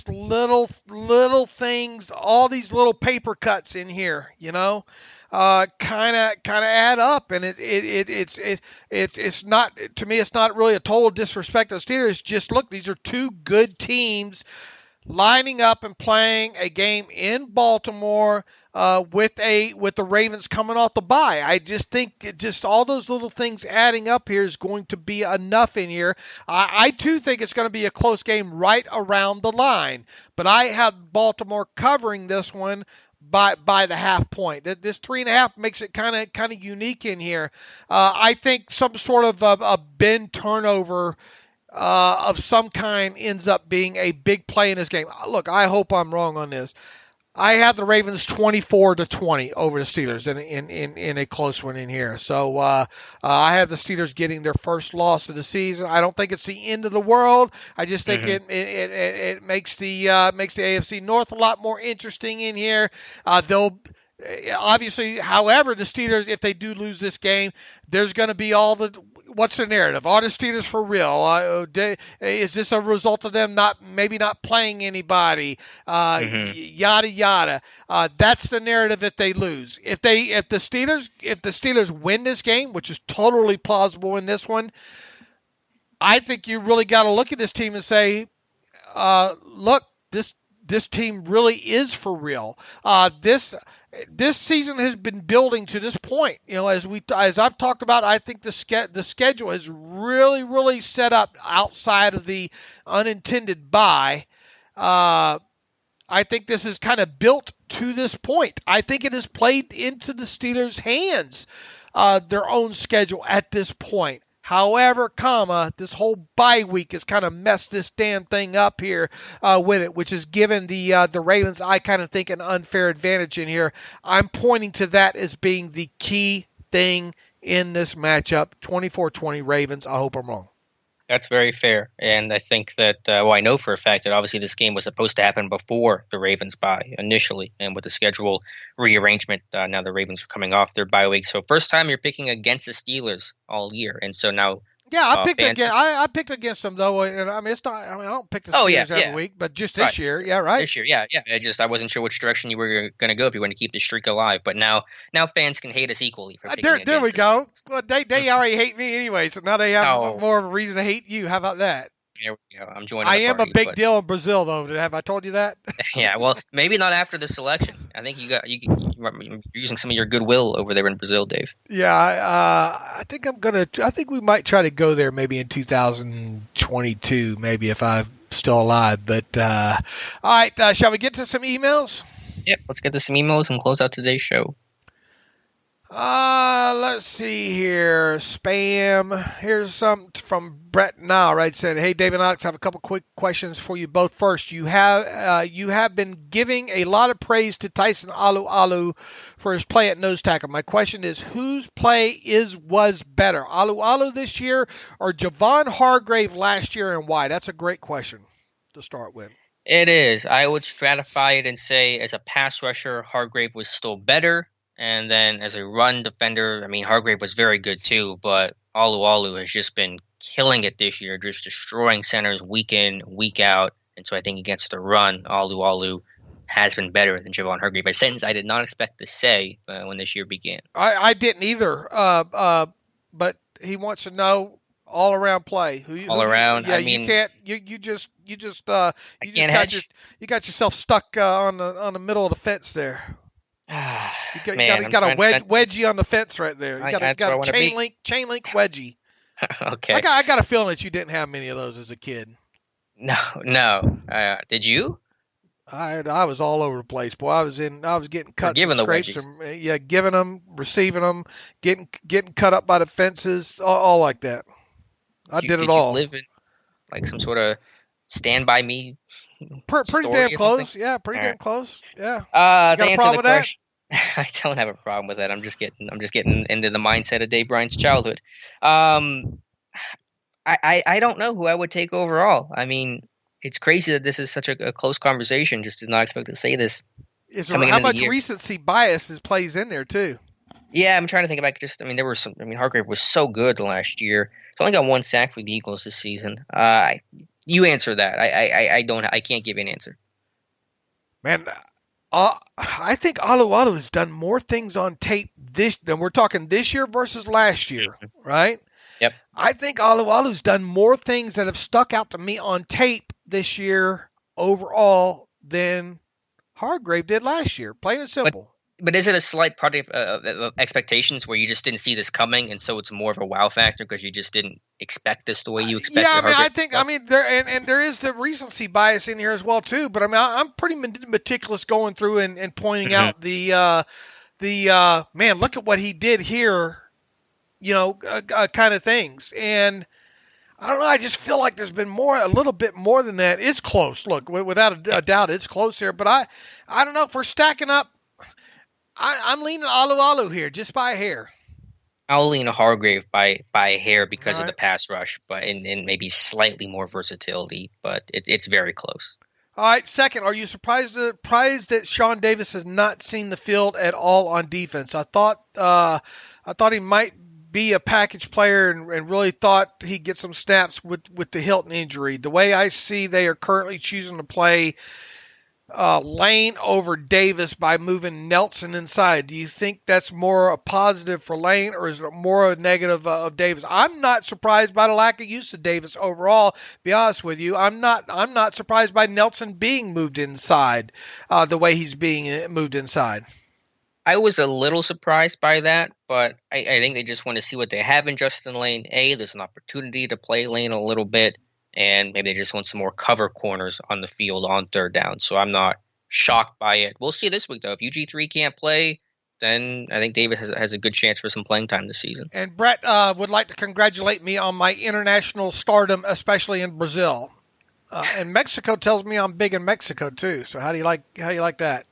little things, all these little paper cuts in here, kind of add up, and it's not, to me, it's not really a total disrespect to the Steelers. Just look, these are two good teams. lining up and playing a game in Baltimore with the Ravens coming off the bye. I just think all those little things adding up here is going to be enough in here. I too think it's going to be a close game right around the line, but I have Baltimore covering this one by the half point. This 3.5 makes it kind of unique in here. I think some sort of a bin turnover of some kind ends up being a big play in this game. Look, I hope I'm wrong on this. I have the Ravens 24-20 over the Steelers in a close one in here. So I have the Steelers getting their first loss of the season. I don't think it's the end of the world. I just think it makes the AFC North a lot more interesting in here. They'll obviously, however, the Steelers, if they do lose this game, there's going to be what's the narrative? Are the Steelers for real? Is this a result of them maybe not playing anybody? Yada yada. That's the narrative if they lose. If the Steelers win this game, which is totally plausible in this one, I think you really got to look at this team and say, look, this team really is for real. This season has been building to this point. As I've talked about, I think the schedule is really set up outside of the unintended bye. I think this is kind of built to this point. I think it has played into the Steelers' hands, their own schedule at this point. However, this whole bye week has kind of messed this damn thing up here with it, which has given the Ravens, I kind of think, an unfair advantage in here. I'm pointing to that as being the key thing in this matchup. 24-20 Ravens. I hope I'm wrong. That's very fair. And I think that, I know for a fact that obviously this game was supposed to happen before the Ravens bye initially. And with the schedule rearrangement, now the Ravens are coming off their bye week. So first time you're picking against the Steelers all year. And so now... Yeah, I picked against them though, and I mean it's not. I don't pick the Steelers every week, but just this year, right? This year, yeah. I wasn't sure which direction you were going to go if you want to keep the streak alive. But now fans can hate us equally for picking there we go. Well, they already hate me anyway, so now they have more of a reason to hate you. How about that? There we go. I'm joining. I am a big deal in Brazil, though. Have I told you that? Yeah. Well, maybe not after the selection. I think you're using some of your goodwill over there in Brazil, Dave. Yeah. I think I think we might try to go there maybe in 2022, maybe if I'm still alive. But all right, shall we get to some emails? Yep. Let's get to some emails and close out today's show. Let's see here. Spam. Here's some from Brett now, right? Said, "Hey, David and Alex, I have a couple quick questions for you both. First, you have been giving a lot of praise to Tyson Alu for his play at nose tackle. My question is, whose play was better, Alu this year or Javon Hargrave last year, and why?" That's a great question to start with. It is. I would stratify it and say, as a pass rusher, Hargrave was still better. And then as a run defender, I mean, Hargrave was very good too, but Alu has just been killing it this year, just destroying centers week in, week out. And so I think against the run, Alu has been better than Javon Hargrave. A sentence I did not expect to say when this year began. I didn't either, but he wants to know all around play. All around. Yeah, I mean, you can't. You got yourself stuck on the middle of the fence there. You got a wedgie on the fence right there. You got a chain link wedgie. Okay. I got a feeling that you didn't have many of those as a kid. No. Did you? I was all over the place, boy. I was getting cut, giving the scrapes, wedgies. giving them, receiving them, getting cut up by the fences, all like that. Did it all. You live in like some sort of Stand By Me? Pretty damn close. Yeah, pretty damn close. Yeah. To answer the question, I don't have a problem with that. I'm just getting into the mindset of Dave Bryant's childhood. I don't know who I would take overall. I mean, it's crazy that this is such a close conversation. Just did not expect to say this. How much recency bias plays in there too? Yeah, I'm trying to think about there were some. I mean, Hargrave was so good last year. He's only got one sack for the Eagles this season. You answer that. I can't give you an answer. Man, I think Alu has done more things on tape than we're talking this year versus last year, right? Yep. I think Alu's done more things that have stuck out to me on tape this year overall than Hargrave did last year. Plain and simple. But is it a slight product of expectations where you just didn't see this coming, and so it's more of a wow factor because you just didn't expect this the way you expected? Yeah, I mean, there is the recency bias in here as well too. But I mean, I'm pretty meticulous going through and pointing out the man. Look at what he did here, kind of things. And I don't know. I just feel like there's been a little bit more than that. It's close. Look, without a doubt, it's close here. But I don't know if we're stacking up. I'm leaning Alu here, just by a hair. I'll lean Hargrave by a hair because of the pass rush, but and maybe slightly more versatility. But it's very close. All right. Second, are you surprised that Sean Davis has not seen the field at all on defense? I thought he might be a package player and really thought he'd get some snaps with the Hilton injury. The way I see they are currently choosing to play Lane over Davis by moving Nelson inside. Do you think that's more a positive for Lane, or is it more a negative of Davis? I'm not surprised by the lack of use of Davis overall. To be honest with you, I'm not surprised by Nelson being moved inside the way he's being moved inside. I was a little surprised by that, but I think they just want to see what they have in Justin Lane. There's an opportunity to play Lane a little bit, and maybe they just want some more cover corners on the field on third down. So I'm not shocked by it. We'll see this week, though. If UG3 can't play, then I think David has a good chance for some playing time this season. And Brett would like to congratulate me on my international stardom, especially in Brazil. And Mexico tells me I'm big in Mexico, too. So how do you like that?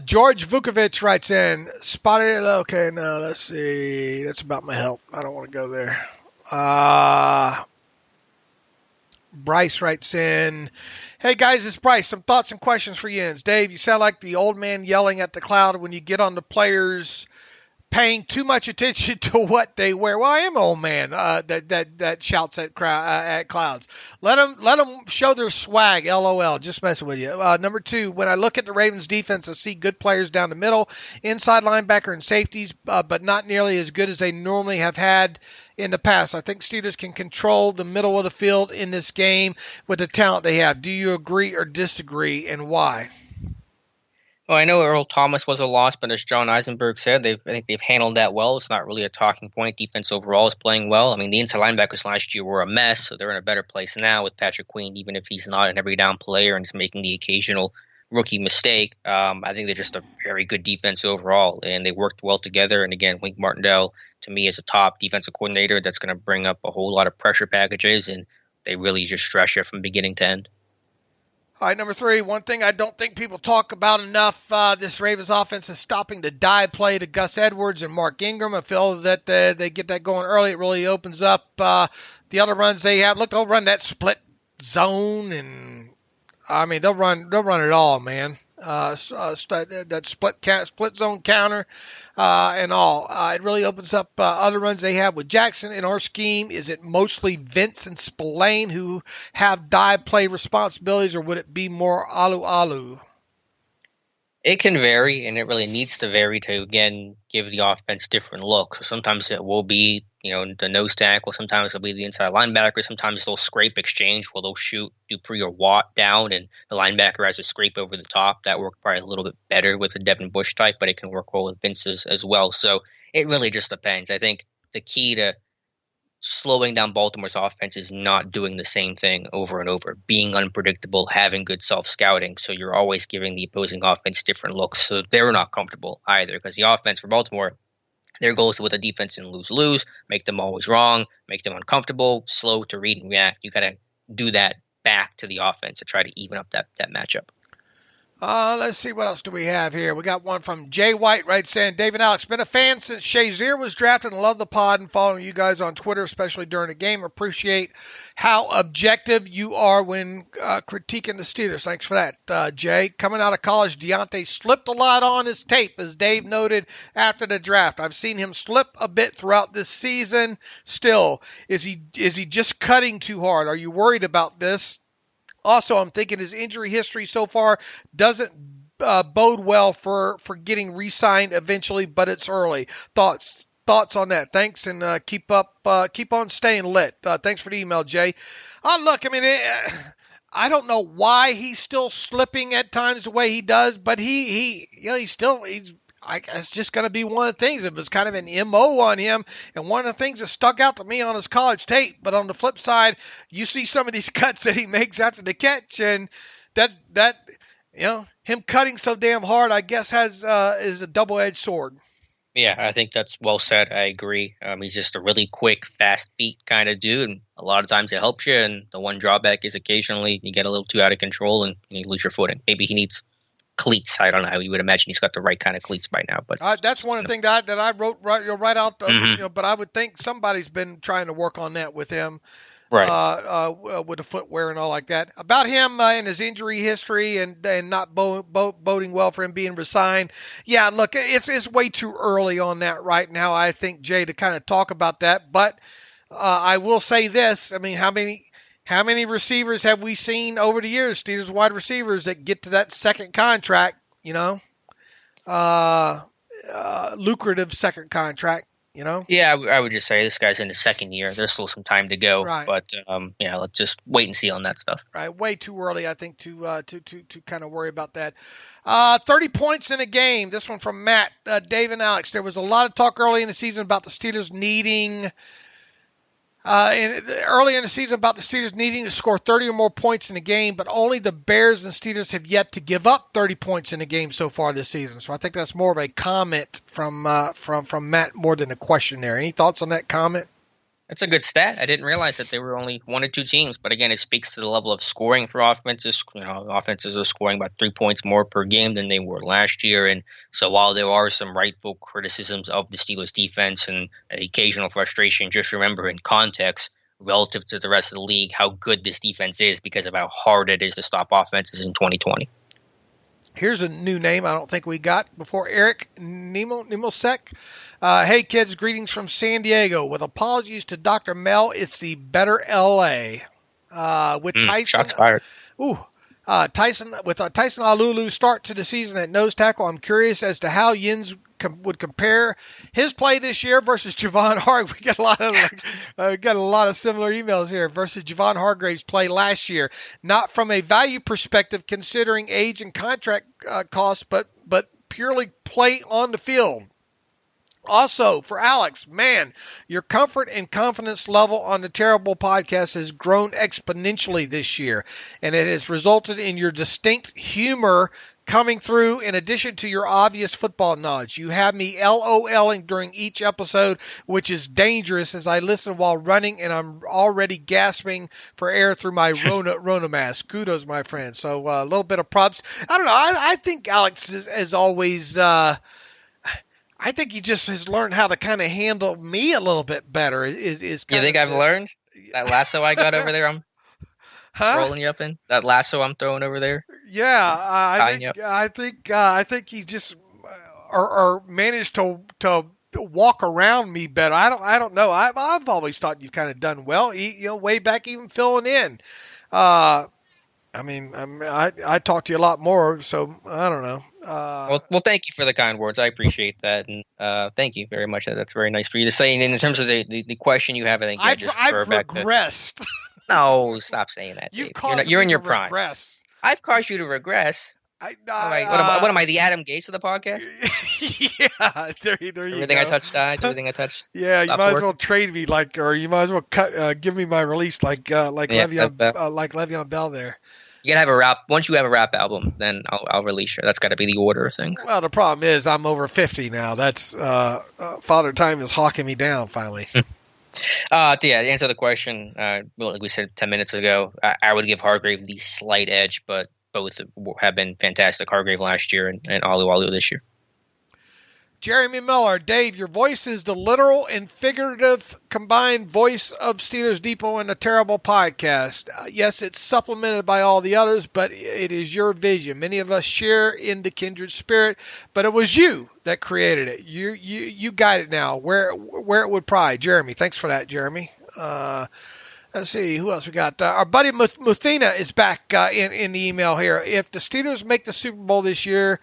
George Vukovic writes in, spotted. Okay, no, let's see. That's about my health. I don't want to go there. Bryce writes in, hey guys, it's Bryce. Some thoughts and questions for Jens. Dave, you sound like the old man yelling at the cloud when you get on the players paying too much attention to what they wear. Well, I am an old man that shouts at clouds. Let them show their swag. LOL. Just messing with you. Number two, when I look at the Ravens defense, I see good players down the middle, inside linebacker and safeties, but not nearly as good as they normally have had in the past. I think Steelers can control the middle of the field in this game with the talent they have. Do you agree or disagree, and why? Well, I know Earl Thomas was a loss, but as John Eisenberg said, I think they've handled that well. It's not really a talking point. Defense overall is playing well. I mean, the inside linebackers last year were a mess, so they're in a better place now with Patrick Queen, even if he's not an every down player and is making the occasional rookie mistake. I think they're just a very good defense overall, and they worked well together. And again, Wink Martindale, to me, is a top defensive coordinator that's going to bring up a whole lot of pressure packages, and they really just stretch it from beginning to end. All right, number three, one thing I don't think people talk about enough, this Ravens offense is stopping the dive play to Gus Edwards and Mark Ingram. I feel that they get that going early. It really opens up the other runs they have. Look, they'll run that split zone, and I mean they'll run it all, man. That split zone counter and all. It really opens up other runs they have with Jackson. In our scheme, is it mostly Vince and Spillane who have dive play responsibilities, or would it be more Alu? It can vary, and it really needs to vary to, again, give the offense different looks. So sometimes it will be, the nose tackle. Sometimes it'll be the inside linebacker. Sometimes they'll scrape exchange where they'll shoot Dupree or Watt down, and the linebacker has a scrape over the top. That worked probably a little bit better with the Devin Bush type, but it can work well with Vince's as well. So it really just depends. I think the key to slowing down Baltimore's offense is not doing the same thing over and over, being unpredictable, having good self-scouting. So you're always giving the opposing offense different looks. So they're not comfortable either, because the offense for Baltimore, their goal is to, with a defense and lose, make them always wrong, make them uncomfortable, slow to read and react. You got to do that back to the offense to try to even up that matchup. Let's see, what else do we have here? We got one from Jay White, right, saying, Dave and Alex, been a fan since Shazier was drafted and love the pod and following you guys on Twitter, especially during the game. Appreciate how objective you are when critiquing the Steelers. Thanks for that, Jay. Coming out of college, Deontay slipped a lot on his tape, as Dave noted after the draft. I've seen him slip a bit throughout this season. Still, is he just cutting too hard? Are you worried about this? Also, I'm thinking his injury history so far doesn't bode well for getting re-signed eventually, but it's early. Thoughts on that? Thanks, and keep on staying lit. Thanks for the email, Jay. Look, I mean, I don't know why he's still slipping at times the way he does, but he's it's just going to be one of the things. It was kind of an MO on him, and one of the things that stuck out to me on his college tape. But on the flip side, you see some of these cuts that he makes after the catch, and him cutting so damn hard, I guess, is a double-edged sword. Yeah, I think that's well said. I agree. He's just a really quick, fast feet kind of dude, and a lot of times it helps you. And the one drawback is occasionally you get a little too out of control and you lose your footing. Maybe he needs cleats. I don't know how you would imagine he's got the right kind of cleats by now. But that's one of the things that I wrote right out. But I would think somebody's been trying to work on that with him. Right. With the footwear and all like that. About him and his injury history and not boding well for him being resigned. Yeah, look, it's way too early on that right now, I think, Jay, to kind of talk about that. But I will say this. I mean, how many receivers have we seen over the years, Steelers wide receivers, that get to that second contract, lucrative second contract? Yeah, I would just say this guy's in his second year. There's still some time to go, right. But let's just wait and see on that stuff. Right, way too early, I think, to kind of worry about that. 30 points in a game. This one from Matt, Dave, and Alex. There was a lot of talk early in the season about the Steelers needing. Early in the season about the Steelers needing to score 30 or more points in a game, but only the Bears and Steelers have yet to give up 30 points in a game so far this season. So I think that's more of a comment from Matt more than a question there. Any thoughts on that comment? That's a good stat. I didn't realize that there were only one or two teams, but again, it speaks to the level of scoring for offenses. Offenses are scoring about 3 points more per game than they were last year. And so while there are some rightful criticisms of the Steelers defense and occasional frustration, just remember in context, relative to the rest of the league, how good this defense is because of how hard it is to stop offenses in 2020. Here's a new name I don't think we got before. Eric Nemosek. Hey, kids, greetings from San Diego. With apologies to Dr. Mel, it's the better L.A. With Tyson. Shots fired. Tyson Alulu start to the season at nose tackle. I'm curious as to how Yins would compare his play this year versus Javon Hargrave. We got a lot of similar emails here versus Javon Hargrave's play last year. Not from a value perspective, considering age and contract costs, but purely play on the field. Also, for Alex, man, your comfort and confidence level on the Terrible Podcast has grown exponentially this year, and it has resulted in your distinct humor coming through in addition to your obvious football knowledge. You have me LOLing during each episode, which is dangerous as I listen while running, and I'm already gasping for air through my Rona mask. Kudos, my friend. So a little bit of props. I don't know. I think Alex is always... I think he just has learned how to kind of handle me a little bit better. You think I've learned? That lasso I got over there, I'm rolling you up in? That lasso I'm throwing over there? Yeah, I think he just or managed to walk around me better. I don't know. I've always thought you've kind of done well. Way back even filling in. I talk to you a lot more, so I don't know. Well, thank you for the kind words. I appreciate that, and thank you very much. That's very nice for you to say. And in terms of the question you have, I think I've regressed. No, stop saying that. You're in your prime. Regress. I've caused you to regress. What am I, the Adam Gase of the podcast? Yeah, there you Everything go. I touch dies. Everything I touch. Yeah, you might as well trade me or you might as well give me my release like Le'Veon Bell there. You gotta have a rap. Once you have a rap album, then I'll release you. That's got to be the order of things. Well, the problem is I'm over 50 now. That's Father Time is hawking me down finally. To answer the question, like we said 10 minutes ago, I would give Hargrave the slight edge, but both have been fantastic. Hargrave last year and Alualu this year. Jeremy Miller, Dave, your voice is the literal and figurative combined voice of Steelers Depot and the Terrible Podcast. Yes, it's supplemented by all the others, but it is your vision. Many of us share in the kindred spirit, but it was you that created it. You guide it now where it would pry. Jeremy, thanks for that, Jeremy. Let's see, who else we got? Our buddy Muthina is back in the email here. If the Steelers make the Super Bowl this year,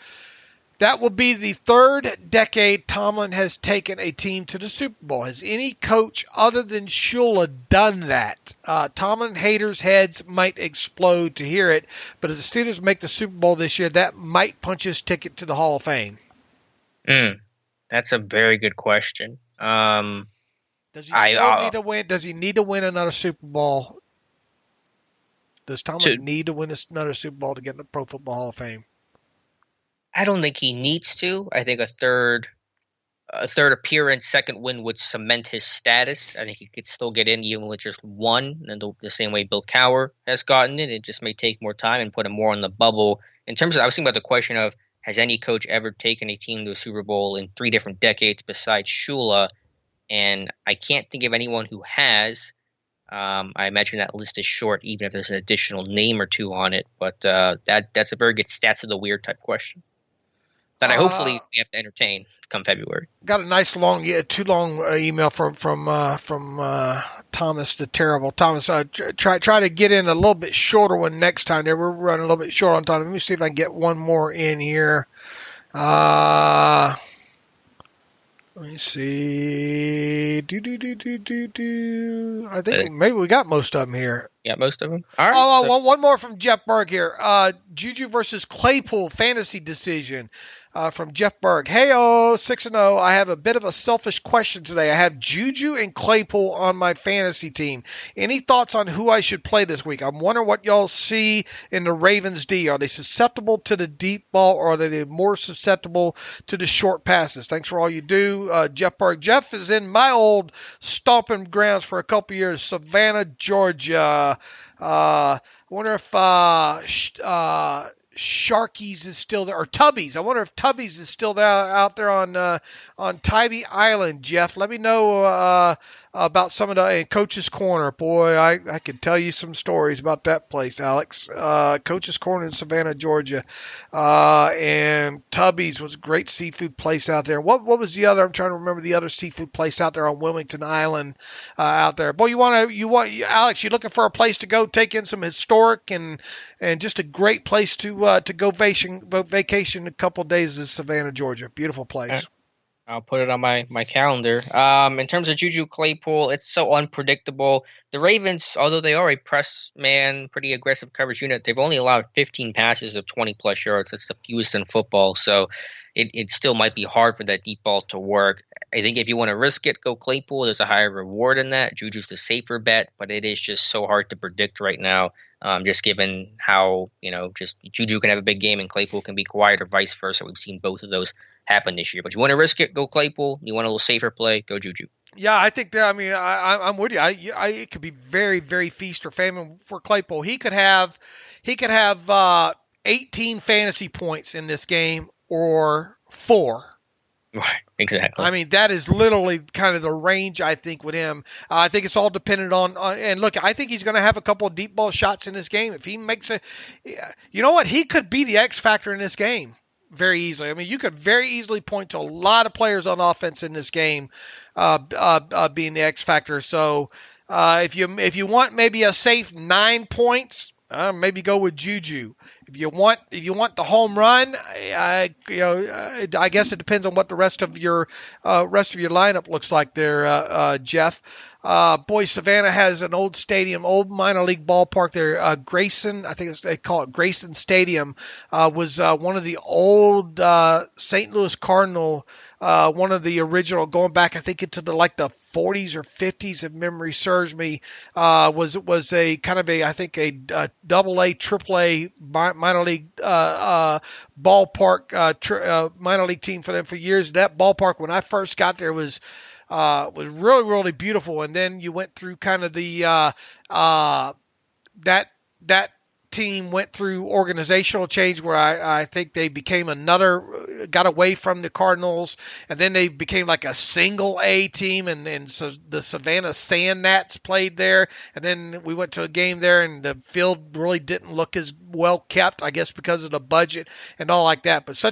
That will be the third decade Tomlin has taken a team to the Super Bowl. Has any coach other than Shula done that? Tomlin haters' heads might explode to hear it, but if the Steelers make the Super Bowl this year, that might punch his ticket to the Hall of Fame. That's a very good question. Does he still need to win? Does he need to win another Super Bowl? Does Tomlin need to win another Super Bowl to get in the Pro Football Hall of Fame? I don't think he needs to. I think a third appearance, second win would cement his status. I think he could still get in even with just one, and the same way Bill Cowher has gotten it. It just may take more time and put him more on the bubble. In terms of, I was thinking about the question of, has any coach ever taken a team to a Super Bowl in 3 different decades besides Shula? And I can't think of anyone who has. I imagine that list is short, even if there's an additional name or two on it. But that's a very good stats of the weird type question that I hopefully we have to entertain come February. Got a nice too long email from Thomas the Terrible. Thomas, try to get in a little bit shorter one next time. There, we're running a little bit short on time. Let me see if I can get one more in here. Let me see. I think maybe we got most of them here. Yeah, most of them. All right. One more from Jeff Berg here. Juju versus Claypool fantasy decision. From Jeff Berg. Hey-oh, 6-0. I have a bit of a selfish question today. I have Juju and Claypool on my fantasy team. Any thoughts on who I should play this week? I'm wondering what y'all see in the Ravens D. Are they susceptible to the deep ball, or are they more susceptible to the short passes? Thanks for all you do, Jeff Berg. Jeff is in my old stomping grounds for a couple years, Savannah, Georgia. I wonder if Sharkies is still there, or Tubby's. I wonder if Tubby's is still there, out there on Tybee Island, Jeff. Let me know about some of the Coach's Corner. Boy, I could tell you some stories about that place, Alex. Coach's Corner in Savannah, Georgia. And Tubby's was a great seafood place out there. What was the other? I'm trying to remember the other seafood place out there on Wilmington Island out there. Boy, Alex, you looking for a place to go take in some historic and just a great place to go vacation a couple of days in Savannah, Georgia. Beautiful place. I'll put it on my calendar. In terms of Juju Claypool, it's so unpredictable. The Ravens, although they are a press man, pretty aggressive coverage unit, they've only allowed 15 passes of 20-plus yards. That's the fewest in football. So it still might be hard for that deep ball to work. I think if you want to risk it, go Claypool. There's a higher reward in that. Juju's the safer bet, but it is just so hard to predict right now. Just given how, just Juju can have a big game and Claypool can be quiet, or vice versa. We've seen both of those happen this year. But you want to risk it, go Claypool. You want a little safer play, go Juju. Yeah, I think that. I mean, I'm with you. It could be very, very feast or famine for Claypool. He could have 18 fantasy points in this game, or 4. Right, exactly. I mean, that is literally kind of the range, I think, with him. I think it's all dependent on and look, I think he's going to have a couple of deep ball shots in this game. If he makes you know what? He could be the X factor in this game very easily. I mean, you could very easily point to a lot of players on offense in this game being the X factor. So if you want maybe a safe 9 points, maybe go with Juju. If you want the home run, I guess it depends on what the rest of your lineup looks like there, Jeff. Boy, Savannah has an old stadium, old minor league ballpark there. Grayson, I think they call it Grayson Stadium, was one of the old St. Louis Cardinal. One of the original, going back, I think into the 40s or 50s, if memory serves me, was a kind of a AA, AAA minor league ballpark, minor league team for them for years. That ballpark, when I first got there, was really, really beautiful. And then you went through kind of the that team went through organizational change where I think they became got away from the Cardinals, and then they became like a single A team, and so the Savannah Sand Gnats played there, and then we went to a game there, and the field really didn't look as well kept, I guess because of the budget and all like that. But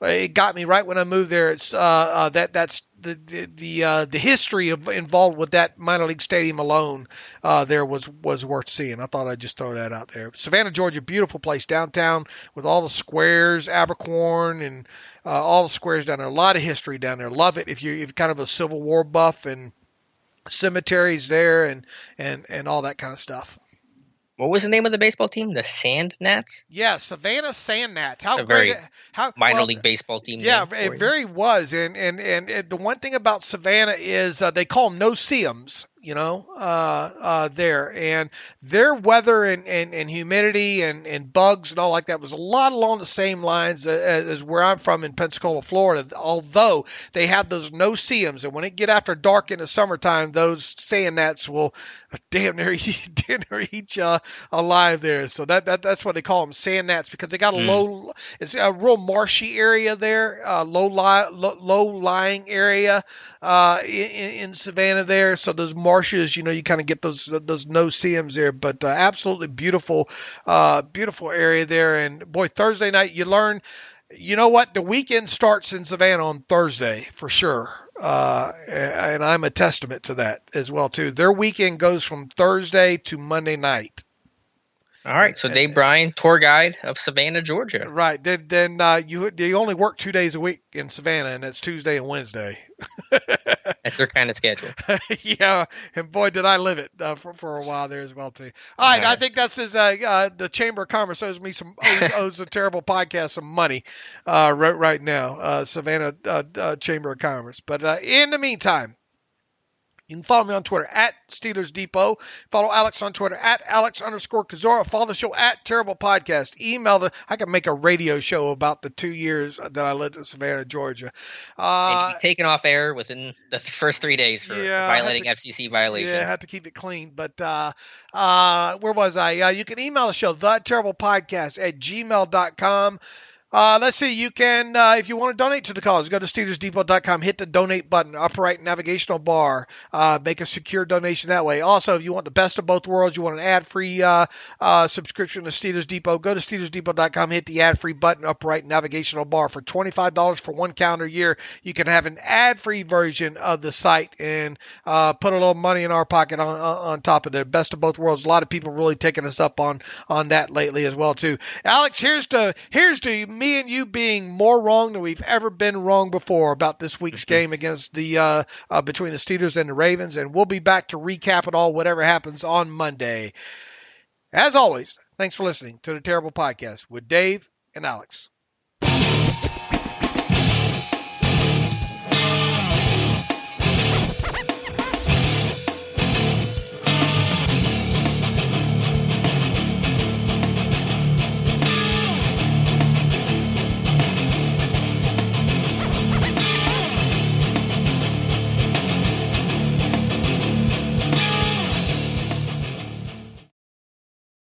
it got me right when I moved there. It's that the history involved with that minor league stadium alone there was worth seeing. I thought I'd just throw that out there. Savannah, Georgia, beautiful place downtown with all the squares, Abercorn, and all the squares down there. A lot of history down there. Love it if you're kind of a Civil War buff, and cemeteries there and all that kind of stuff. What was the name of the baseball team? The Sand Gnats? Yeah, Savannah Sand Gnats. How great! Minor league baseball team. Yeah, it very was. And the one thing about Savannah is they call them no-see-ums, there. And their weather and humidity and bugs and all like that was a lot along the same lines as where I'm from in Pensacola, Florida, although they have those no-see-ums. And when it get after dark in the summertime, those sand gnats will damn near eat you alive there. So that's what they call them, sand gnats, because they got it's a real marshy area there, low lying area in Savannah there. So those marshes, you kind of get those no-see-ums there, but absolutely beautiful area there. And boy, Thursday night you learn. You know what? The weekend starts in Savannah on Thursday for sure. And I'm a testament to that as well, too. Their weekend goes from Thursday to Monday night. All right. So Dave Bryan, tour guide of Savannah, Georgia. Right. Then you only work 2 days a week in Savannah, and that's Tuesday and Wednesday. That's their kind of schedule. Yeah, and boy, did I live it for a while there as well too. All right, I think that's the Chamber of Commerce owes the Terrible Podcast some money right now, Savannah Chamber of Commerce. But in the meantime, you can follow me on Twitter at Steelers Depot. Follow Alex on Twitter at Alex_Kozora. Follow the show at Terrible Podcast. I can make a radio show about the 2 yeyears that I lived in Savannah, Georgia. And be taken off air within the first 3 days for violating FCC violations. Yeah, I have to keep it clean. But where was I? You can email the show, theterriblepodcast@gmail.com. Let's see, you can, if you want to donate to the cause, go to SteelersDepot.com, hit the donate button, upper right navigational bar, make a secure donation that way. Also, if you want the best of both worlds, you want an ad-free subscription to Steelers Depot, go to SteelersDepot.com, hit the ad-free button, upper right navigational bar. For $25 for 1 calendar year, you can have an ad-free version of the site and put a little money in our pocket on top of it. Best of both worlds. A lot of people really taking us up on that lately as well, too. Alex, here's to me and you being more wrong than we've ever been wrong before about this week's game against the between the Steelers and the Ravens, and we'll be back to recap it all, whatever happens on Monday. As always, thanks for listening to the Terrible Podcast with Dave and Alex.